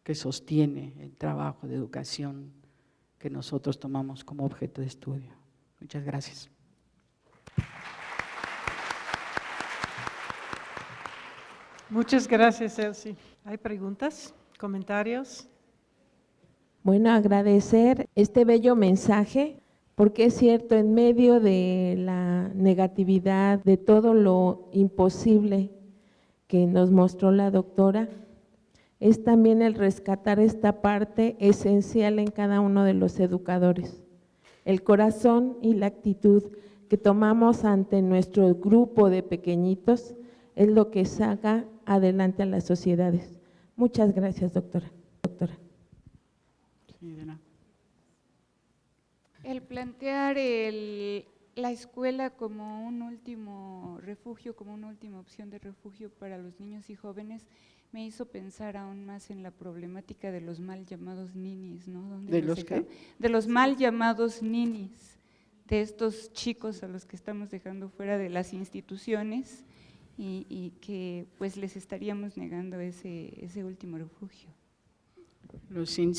que sostiene el trabajo de educación que nosotros tomamos como objeto de estudio. Muchas gracias. Muchas gracias, Elsie. ¿Hay preguntas, comentarios? Bueno, agradecer este bello mensaje, porque es cierto, en medio de la negatividad, de todo lo imposible que nos mostró la doctora, es también el rescatar esta parte esencial en cada uno de los educadores. El corazón y la actitud que tomamos ante nuestro grupo de pequeñitos es lo que saca adelante a las sociedades. Muchas gracias, doctora. El plantear la escuela como un último refugio, como una última opción de refugio para los niños y jóvenes, me hizo pensar aún más en la problemática de los mal llamados ninis, ¿no? ¿De los qué? De los mal llamados ninis, de estos chicos a los que estamos dejando fuera de las instituciones y que pues les estaríamos negando ese último refugio. Los sin.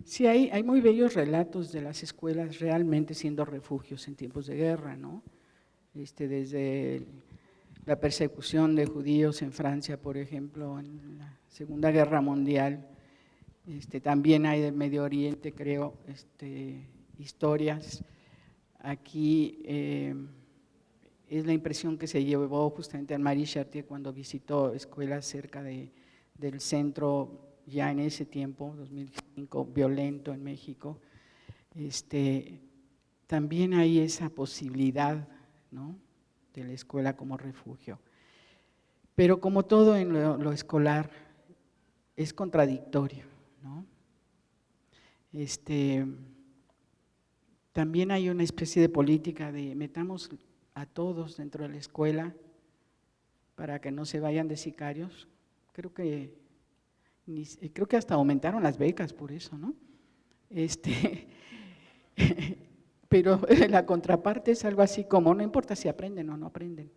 Sí, hay muy bellos relatos de las escuelas realmente siendo refugios en tiempos de guerra, ¿no? Desde la persecución de judíos en Francia, por ejemplo, en la Segunda Guerra Mundial. También hay del Medio Oriente, creo, historias. Aquí es la impresión que se llevó justamente a Marie Chartier cuando visitó escuelas cerca del centro, ya en ese tiempo, 2005, violento en México. También hay esa posibilidad, ¿no?, de la escuela como refugio. Pero como todo en lo escolar, es contradictorio, ¿no? También hay una especie de política de metamos a todos dentro de la escuela para que no se vayan de sicarios. Creo que hasta aumentaron las becas por eso, ¿no? Pero la contraparte es algo así como, no importa si aprenden o no aprenden,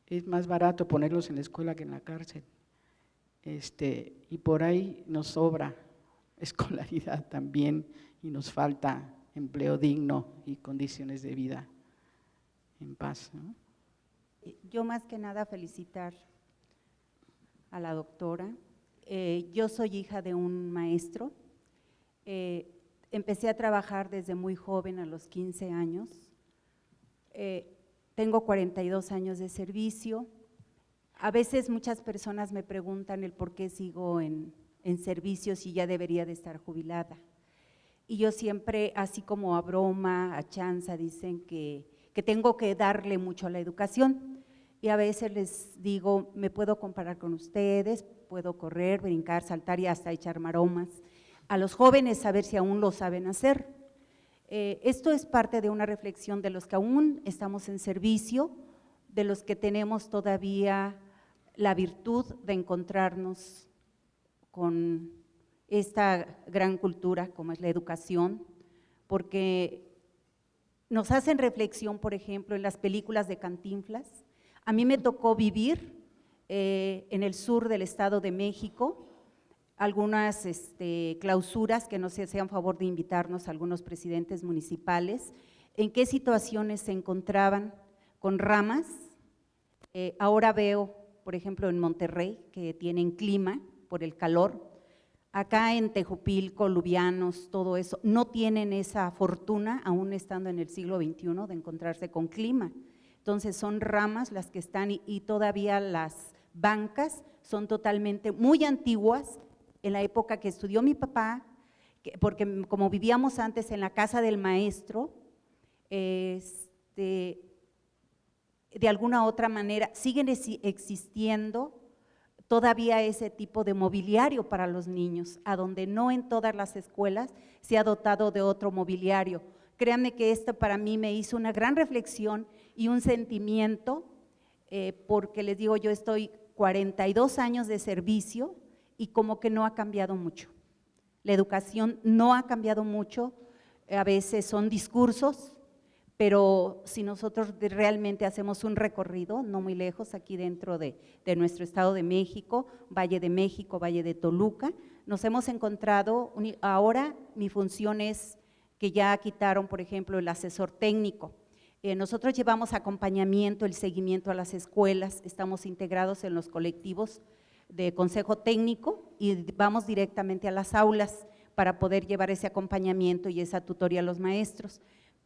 es más barato ponerlos en la escuela que en la cárcel. Y por ahí nos sobra escolaridad también y nos falta empleo digno y condiciones de vida en paz, ¿no? Yo más que nada felicitar a la doctora. Yo soy hija de un maestro. Empecé a trabajar desde muy joven, a los 15 años. Tengo 42 años de servicio. A veces muchas personas me preguntan el por qué sigo en servicio si ya debería de estar jubilada. Y yo siempre, así como a broma, a chanza, dicen que tengo que darle mucho a la educación. Y a veces les digo, me puedo comparar con ustedes, puedo correr, brincar, saltar y hasta echar maromas. A los jóvenes saber si aún lo saben hacer. Esto es parte de una reflexión de los que aún estamos en servicio, de los que tenemos todavía la virtud de encontrarnos con esta gran cultura como es la educación, porque nos hacen reflexión, por ejemplo, en las películas de Cantinflas. A mí me tocó vivir en el sur del Estado de México, algunas clausuras que nos hacían favor de invitarnos a algunos presidentes municipales, en qué situaciones se encontraban con ramas. Ahora veo, por ejemplo, en Monterrey, que tienen clima por el calor. Acá en Tejupilco, Lubianos, todo eso, no tienen esa fortuna, aún estando en el siglo XXI, de encontrarse con clima. Entonces son ramas las que están y todavía las bancas son totalmente muy antiguas. En la época que estudió mi papá, porque como vivíamos antes en la casa del maestro, de alguna otra manera siguen existiendo todavía ese tipo de mobiliario para los niños, a donde no en todas las escuelas se ha dotado de otro mobiliario. Créanme que esto para mí me hizo una gran reflexión y un sentimiento, porque les digo, yo estoy 42 años de servicio y como que no ha cambiado mucho. La educación no ha cambiado mucho, a veces son discursos, pero si nosotros realmente hacemos un recorrido, no muy lejos, aquí dentro de nuestro Estado de México, Valle de Toluca, nos hemos encontrado, ahora mi función es que ya quitaron, por ejemplo, el asesor técnico. Nosotros llevamos acompañamiento, el seguimiento a las escuelas, estamos integrados en los colectivos de consejo técnico y vamos directamente a las aulas para poder llevar ese acompañamiento y esa tutoría a los maestros.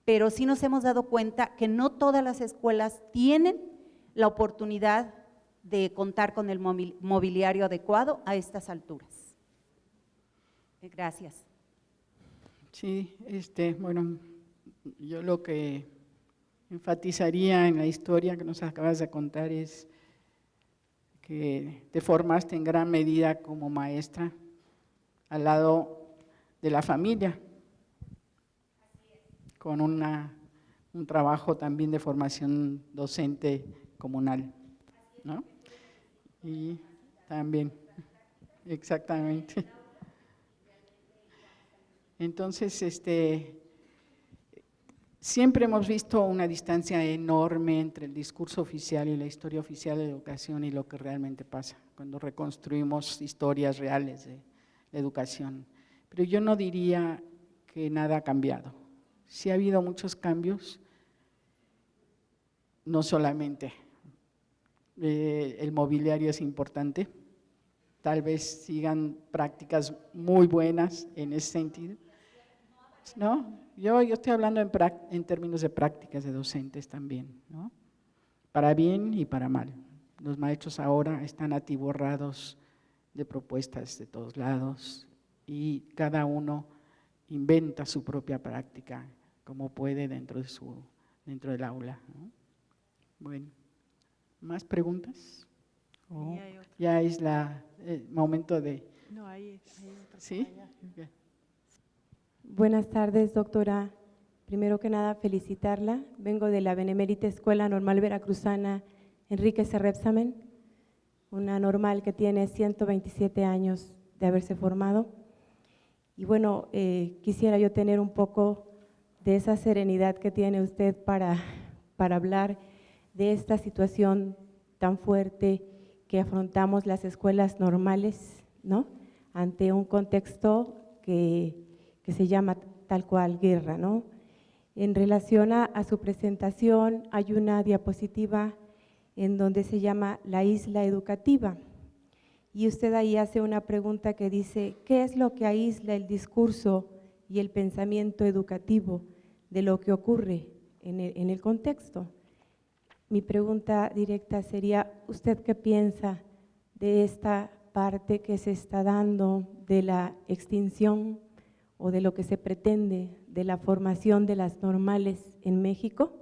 Pero sí nos hemos dado cuenta que no todas las escuelas tienen la oportunidad de contar con el mobiliario adecuado a estas alturas. Gracias. Sí, bueno, yo lo que enfatizaría en la historia que nos acabas de contar es que te formaste en gran medida como maestra al lado de la familia, con un trabajo también de formación docente comunal, ¿no? Y también, exactamente. Entonces, Siempre hemos visto una distancia enorme entre el discurso oficial y la historia oficial de educación y lo que realmente pasa cuando reconstruimos historias reales de la educación. Pero yo no diría que nada ha cambiado. Sí ha habido muchos cambios, no solamente el mobiliario es importante, tal vez sigan prácticas muy buenas en ese sentido. ¿No? Yo estoy hablando en términos de prácticas de docentes también, ¿no? Para bien y para mal. Los maestros ahora están atiborrados de propuestas de todos lados y cada uno inventa su propia práctica como puede dentro del aula, ¿no? Bueno, ¿más preguntas? Ahí hay otra. Ya es el momento de… No, ahí hay otra. ¿Sí? por allá. Ok. Buenas tardes, doctora. Primero que nada, felicitarla. Vengo de la Benemérita Escuela Normal Veracruzana Enrique Cerrepsamen, una normal que tiene 127 años de haberse formado. Y bueno, quisiera yo tener un poco de esa serenidad que tiene usted para hablar de esta situación tan fuerte que afrontamos las escuelas normales, ¿no? Ante un contexto que se llama tal cual guerra, ¿no? En relación a su presentación hay una diapositiva en donde se llama la isla educativa y usted ahí hace una pregunta que dice, ¿qué es lo que aísla el discurso y el pensamiento educativo de lo que ocurre en el contexto? Mi pregunta directa sería, ¿usted qué piensa de esta parte que se está dando de la extinción o de lo que se pretende de la formación de las normales en México?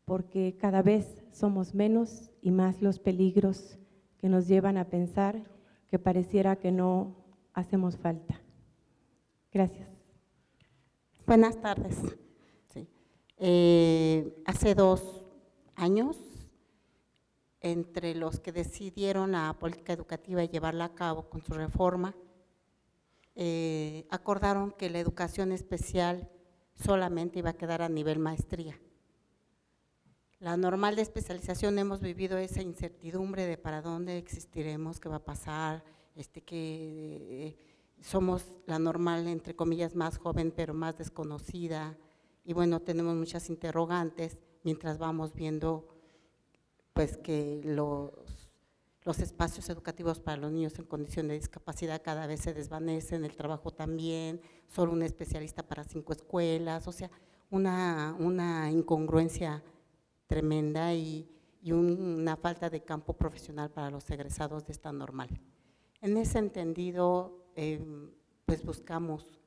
Porque cada vez somos menos y más los peligros que nos llevan a pensar que pareciera que no hacemos falta. Gracias. Buenas tardes. Sí. Hace 2 años, entre los que decidieron la política educativa y llevarla a cabo con su reforma, acordaron que la educación especial solamente iba a quedar a nivel maestría. La normal de especialización hemos vivido esa incertidumbre de para dónde existiremos, qué va a pasar, que somos la normal, entre comillas, más joven, pero más desconocida, y bueno, tenemos muchas interrogantes mientras vamos viendo pues que los espacios educativos para los niños en condición de discapacidad cada vez se desvanecen, el trabajo también, solo un especialista para 5 escuelas, o sea, una incongruencia tremenda y una falta de campo profesional para los egresados de esta normal. En ese entendido, pues buscamos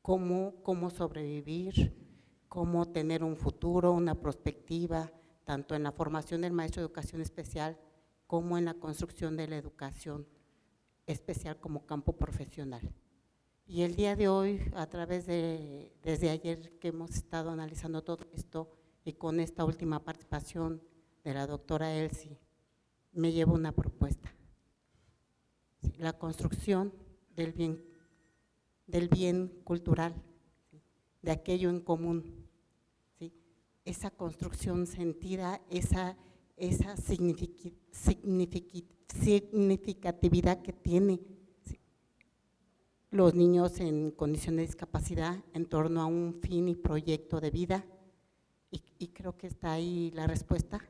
cómo sobrevivir, cómo tener un futuro, una perspectiva, tanto en la formación del maestro de educación especial como en la construcción de la educación especial como campo profesional. Y el día de hoy, a través desde ayer que hemos estado analizando todo esto y con esta última participación de la doctora Elsie, me llevo una propuesta. La construcción del bien cultural, de aquello en común, ¿sí? Esa construcción sentida, esa significatividad que tiene, ¿sí?, los niños en condición de discapacidad en torno a un fin y proyecto de vida, y creo que está ahí la respuesta,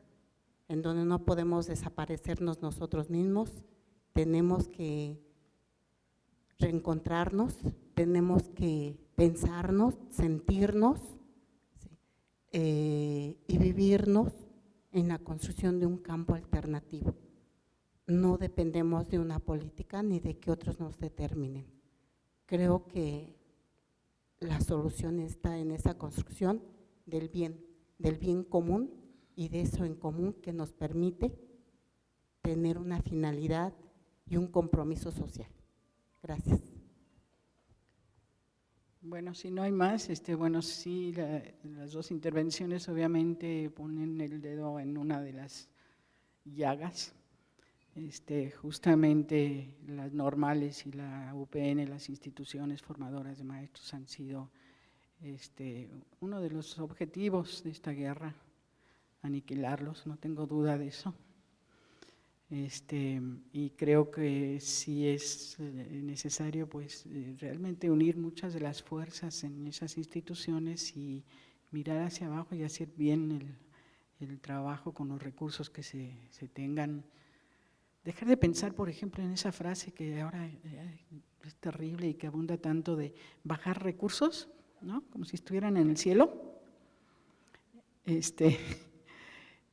en donde no podemos desaparecernos nosotros mismos, tenemos que reencontrarnos, tenemos que pensarnos, sentirnos, ¿sí?, y vivirnos en la construcción de un campo alternativo. No dependemos de una política ni de que otros nos determinen. Creo que la solución está en esa construcción del bien común y de eso en común que nos permite tener una finalidad y un compromiso social. Gracias. Bueno, si no hay más, bueno, sí, las 2 intervenciones obviamente ponen el dedo en una de las llagas. Justamente las normales y la UPN, las instituciones formadoras de maestros, han sido uno de los objetivos de esta guerra, aniquilarlos, no tengo duda de eso. Y creo que sí es necesario pues realmente unir muchas de las fuerzas en esas instituciones y mirar hacia abajo y hacer bien el trabajo con los recursos que se tengan. Dejar de pensar, por ejemplo, en esa frase que ahora es terrible y que abunda tanto de bajar recursos, ¿no? Como si estuvieran en el cielo.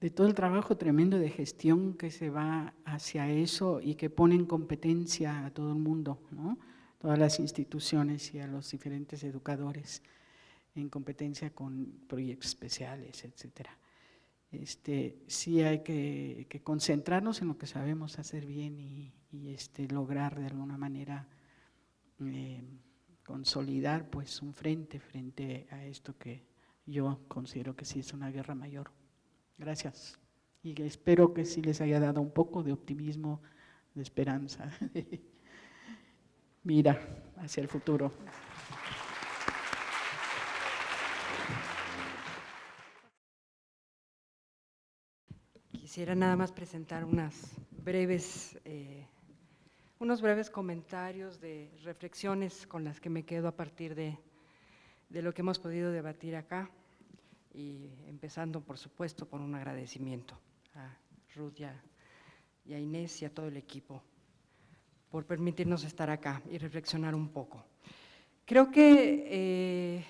De todo el trabajo tremendo de gestión que se va hacia eso y que pone en competencia a todo el mundo, ¿no? Todas las instituciones y a los diferentes educadores en competencia con proyectos especiales, etcétera. Sí hay que concentrarnos en lo que sabemos hacer bien y lograr de alguna manera consolidar pues un frente a esto que yo considero que sí es una guerra mayor. Gracias. Y espero que sí les haya dado un poco de optimismo, de esperanza. Mira hacia el futuro. Quisiera nada más presentar unos breves comentarios de reflexiones con las que me quedo a partir de lo que hemos podido debatir acá, y empezando, por supuesto, por un agradecimiento a Ruth y a Inés y a todo el equipo por permitirnos estar acá y reflexionar un poco. Creo que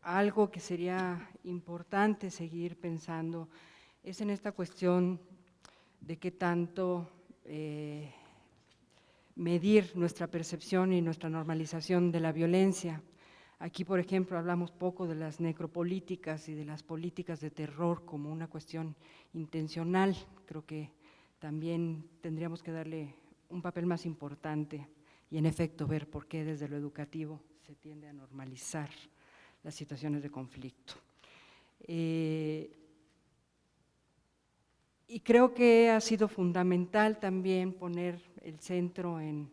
algo que sería importante seguir pensando es en esta cuestión de qué tanto medir nuestra percepción y nuestra normalización de la violencia. Aquí, por ejemplo, hablamos poco de las necropolíticas y de las políticas de terror como una cuestión intencional. Creo que también tendríamos que darle un papel más importante y, en efecto, ver por qué desde lo educativo se tiende a normalizar las situaciones de conflicto. Y creo que ha sido fundamental también poner el centro en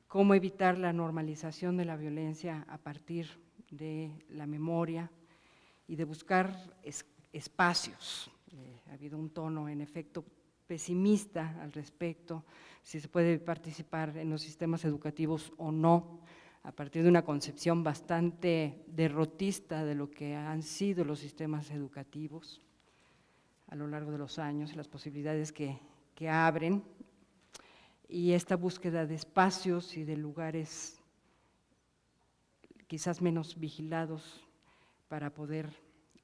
cómo evitar la normalización de la violencia a partir de la memoria y de buscar espacios. Ha habido un tono, en efecto, pesimista al respecto, si se puede participar en los sistemas educativos o no, a partir de una concepción bastante derrotista de lo que han sido los sistemas educativos a lo largo de los años, las posibilidades que abren, y esta búsqueda de espacios y de lugares quizás menos vigilados para poder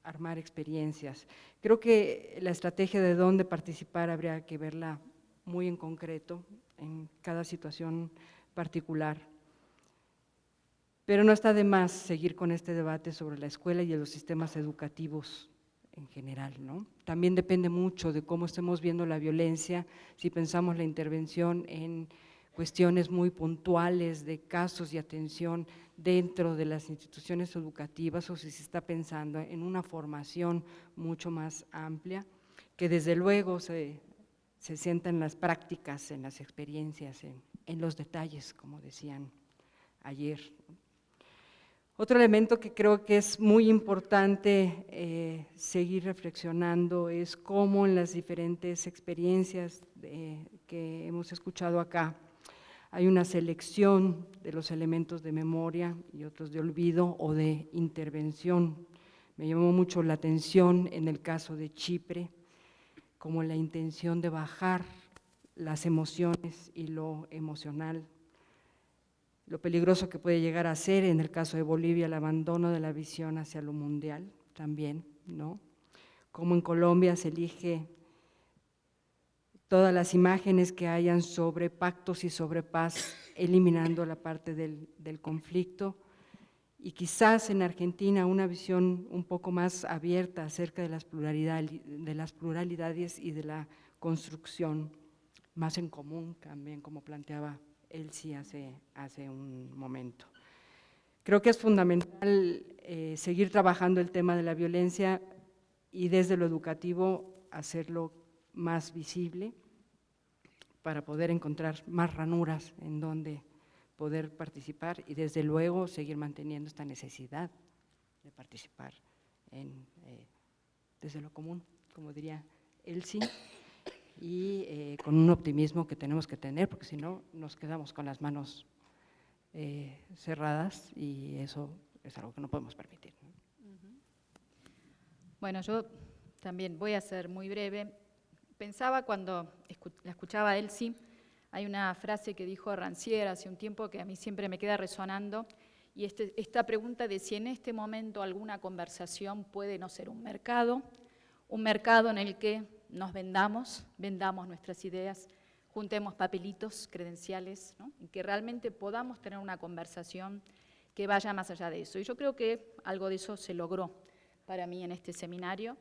armar experiencias. Creo que la estrategia de dónde participar habría que verla muy en concreto, en cada situación particular. Pero no está de más seguir con este debate sobre la escuela y los sistemas educativos en general, ¿no? También depende mucho de cómo estemos viendo la violencia, si pensamos la intervención en cuestiones muy puntuales de casos y atención dentro de las instituciones educativas, o si se está pensando en una formación mucho más amplia, que desde luego se sienta en las prácticas, en las experiencias, en los detalles, como decían ayer. Otro elemento que creo que es muy importante seguir reflexionando es cómo en las diferentes experiencias que hemos escuchado acá hay una selección de los elementos de memoria y otros de olvido o de intervención. Me llamó mucho la atención en el caso de Chipre, como la intención de bajar las emociones y lo emocional, lo peligroso que puede llegar a ser en el caso de Bolivia el abandono de la visión hacia lo mundial también, ¿no? Como en Colombia se elige todas las imágenes que hayan sobre pactos y sobre paz, eliminando la parte del conflicto, y quizás en Argentina una visión un poco más abierta acerca de las pluralidades y de la construcción más en común también, como planteaba Elsie hace un momento. Creo que es fundamental seguir trabajando el tema de la violencia y desde lo educativo hacerlo más visible para poder encontrar más ranuras en donde poder participar y desde luego seguir manteniendo esta necesidad de participar desde lo común, como diría Elsie, y con un optimismo que tenemos que tener, porque si no nos quedamos con las manos cerradas y eso es algo que no podemos permitir. Bueno, yo también voy a ser muy breve. Pensaba cuando la escuchaba a Elsie, hay una frase que dijo Rancière hace un tiempo que a mí siempre me queda resonando, y esta pregunta de si en este momento alguna conversación puede no ser un mercado en el que nos vendamos nuestras ideas, juntemos papelitos, credenciales, ¿no? Y que realmente podamos tener una conversación que vaya más allá de eso. Y yo creo que algo de eso se logró para mí en este seminario,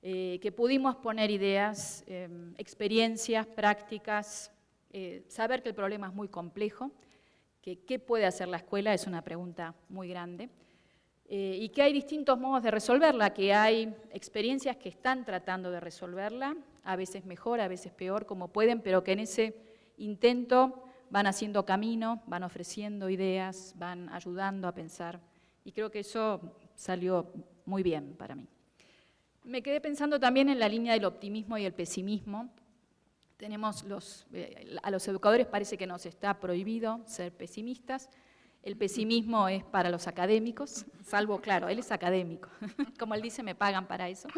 que pudimos poner ideas, experiencias, prácticas, saber que el problema es muy complejo, que qué puede hacer la escuela es una pregunta muy grande, y que hay distintos modos de resolverla, que hay experiencias que están tratando de resolverla, a veces mejor, a veces peor, como pueden, pero que en ese intento van haciendo camino, van ofreciendo ideas, van ayudando a pensar, y creo que eso salió muy bien para mí. Me quedé pensando también en la línea del optimismo y el pesimismo. Tenemos a los educadores parece que nos está prohibido ser pesimistas. El pesimismo es para los académicos, salvo, claro, él es académico. Como él dice, me pagan para eso.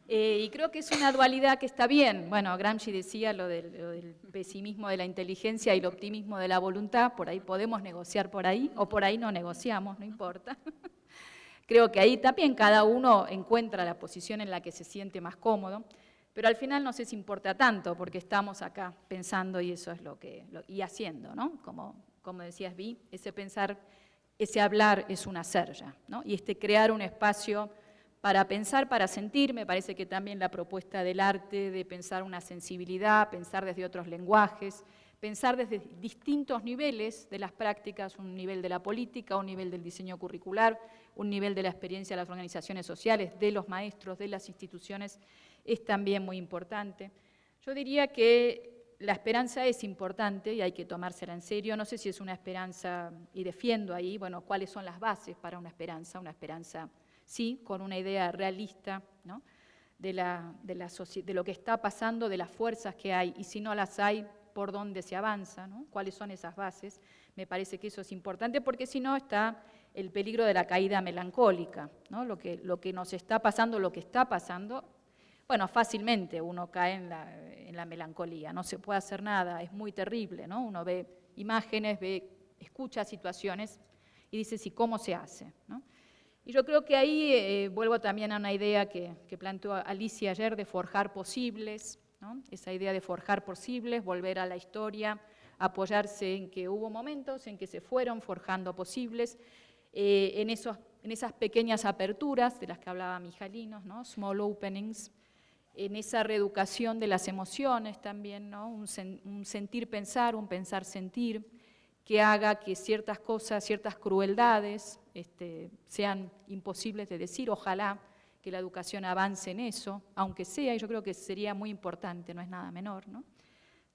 Y creo que es una dualidad que está bien. Bueno, Gramsci decía lo del pesimismo de la inteligencia y el optimismo de la voluntad. Por ahí podemos negociar por ahí, o por ahí no negociamos, no importa. Creo que ahí también cada uno encuentra la posición en la que se siente más cómodo, pero al final no sé si importa tanto, porque estamos acá pensando y eso es y haciendo, ¿no? Como decías, Vi, ese pensar, ese hablar es un hacer ya, ¿no? Y crear un espacio para pensar, para sentir, me parece que también la propuesta del arte, de pensar una sensibilidad, pensar desde otros lenguajes, pensar desde distintos niveles de las prácticas, un nivel de la política, un nivel del diseño curricular, un nivel de la experiencia de las organizaciones sociales, de los maestros, de las instituciones, es también muy importante. Yo diría que la esperanza es importante y hay que tomársela en serio. No sé si es una esperanza, y defiendo ahí, bueno, cuáles son las bases para una esperanza sí, con una idea realista, ¿no? de lo que está pasando, de las fuerzas que hay, y si no las hay, por dónde se avanza, ¿no? Cuáles son esas bases. Me parece que eso es importante, porque si no está el peligro de la caída melancólica, ¿no? Lo que nos está pasando, lo que está pasando, bueno, fácilmente uno cae en la melancolía, no se puede hacer nada, es muy terrible, ¿no? Uno ve imágenes, escucha situaciones y dice, sí, ¿cómo se hace?, ¿no? Y yo creo que ahí vuelvo también a una idea que planteó Alicia ayer de forjar posibles, ¿no? Esa idea de forjar posibles, volver a la historia, apoyarse en que hubo momentos en que se fueron forjando posibles, en esas pequeñas aperturas de las que hablaba Mijalinos, ¿no? Small openings, en esa reeducación de las emociones también, ¿no? Un sentir pensar, un pensar sentir, que haga que ciertas cosas, ciertas crueldades sean imposibles de decir. Ojalá que la educación avance en eso, aunque sea, y yo creo que sería muy importante, no es nada menor, ¿no?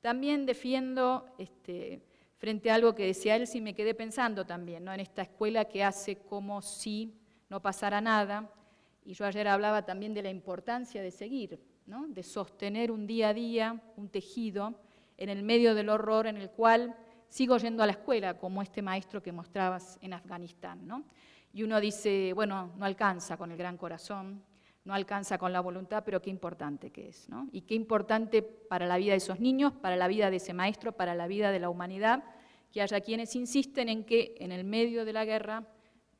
También defiendo, frente a algo que decía él, sí me quedé pensando también, ¿no? En esta escuela que hace como si no pasara nada, y yo ayer hablaba también de la importancia de seguir, ¿no? De sostener un día a día, un tejido, en el medio del horror en el cual sigo yendo a la escuela, como este maestro que mostrabas en Afganistán, ¿no? Y uno dice, bueno, no alcanza con el gran corazón, no alcanza con la voluntad, pero qué importante que es, ¿no? Y qué importante para la vida de esos niños, para la vida de ese maestro, para la vida de la humanidad, que haya quienes insisten en que en el medio de la guerra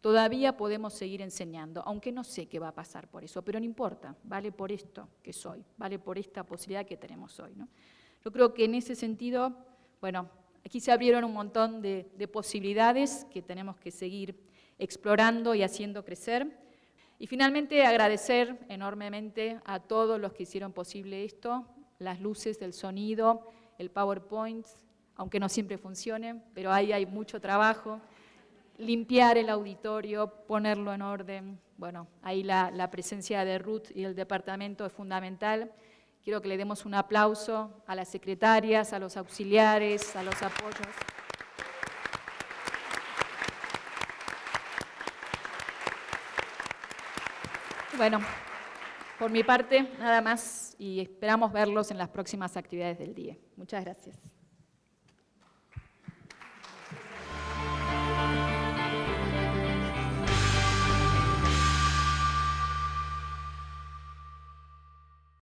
todavía podemos seguir enseñando, aunque no sé qué va a pasar por eso, pero no importa, vale por esto que soy, vale por esta posibilidad que tenemos hoy, ¿no? Yo creo que en ese sentido, bueno, aquí se abrieron un montón de posibilidades que tenemos que seguir explorando y haciendo crecer. Y finalmente agradecer enormemente a todos los que hicieron posible esto, las luces, el sonido, el PowerPoint, aunque no siempre funcionen, pero ahí hay mucho trabajo. Limpiar el auditorio, ponerlo en orden. Bueno, ahí la presencia de Ruth y el departamento es fundamental. Quiero que le demos un aplauso a las secretarias, a los auxiliares, a los apoyos. Bueno, por mi parte, nada más, y esperamos verlos en las próximas actividades del día. Muchas gracias.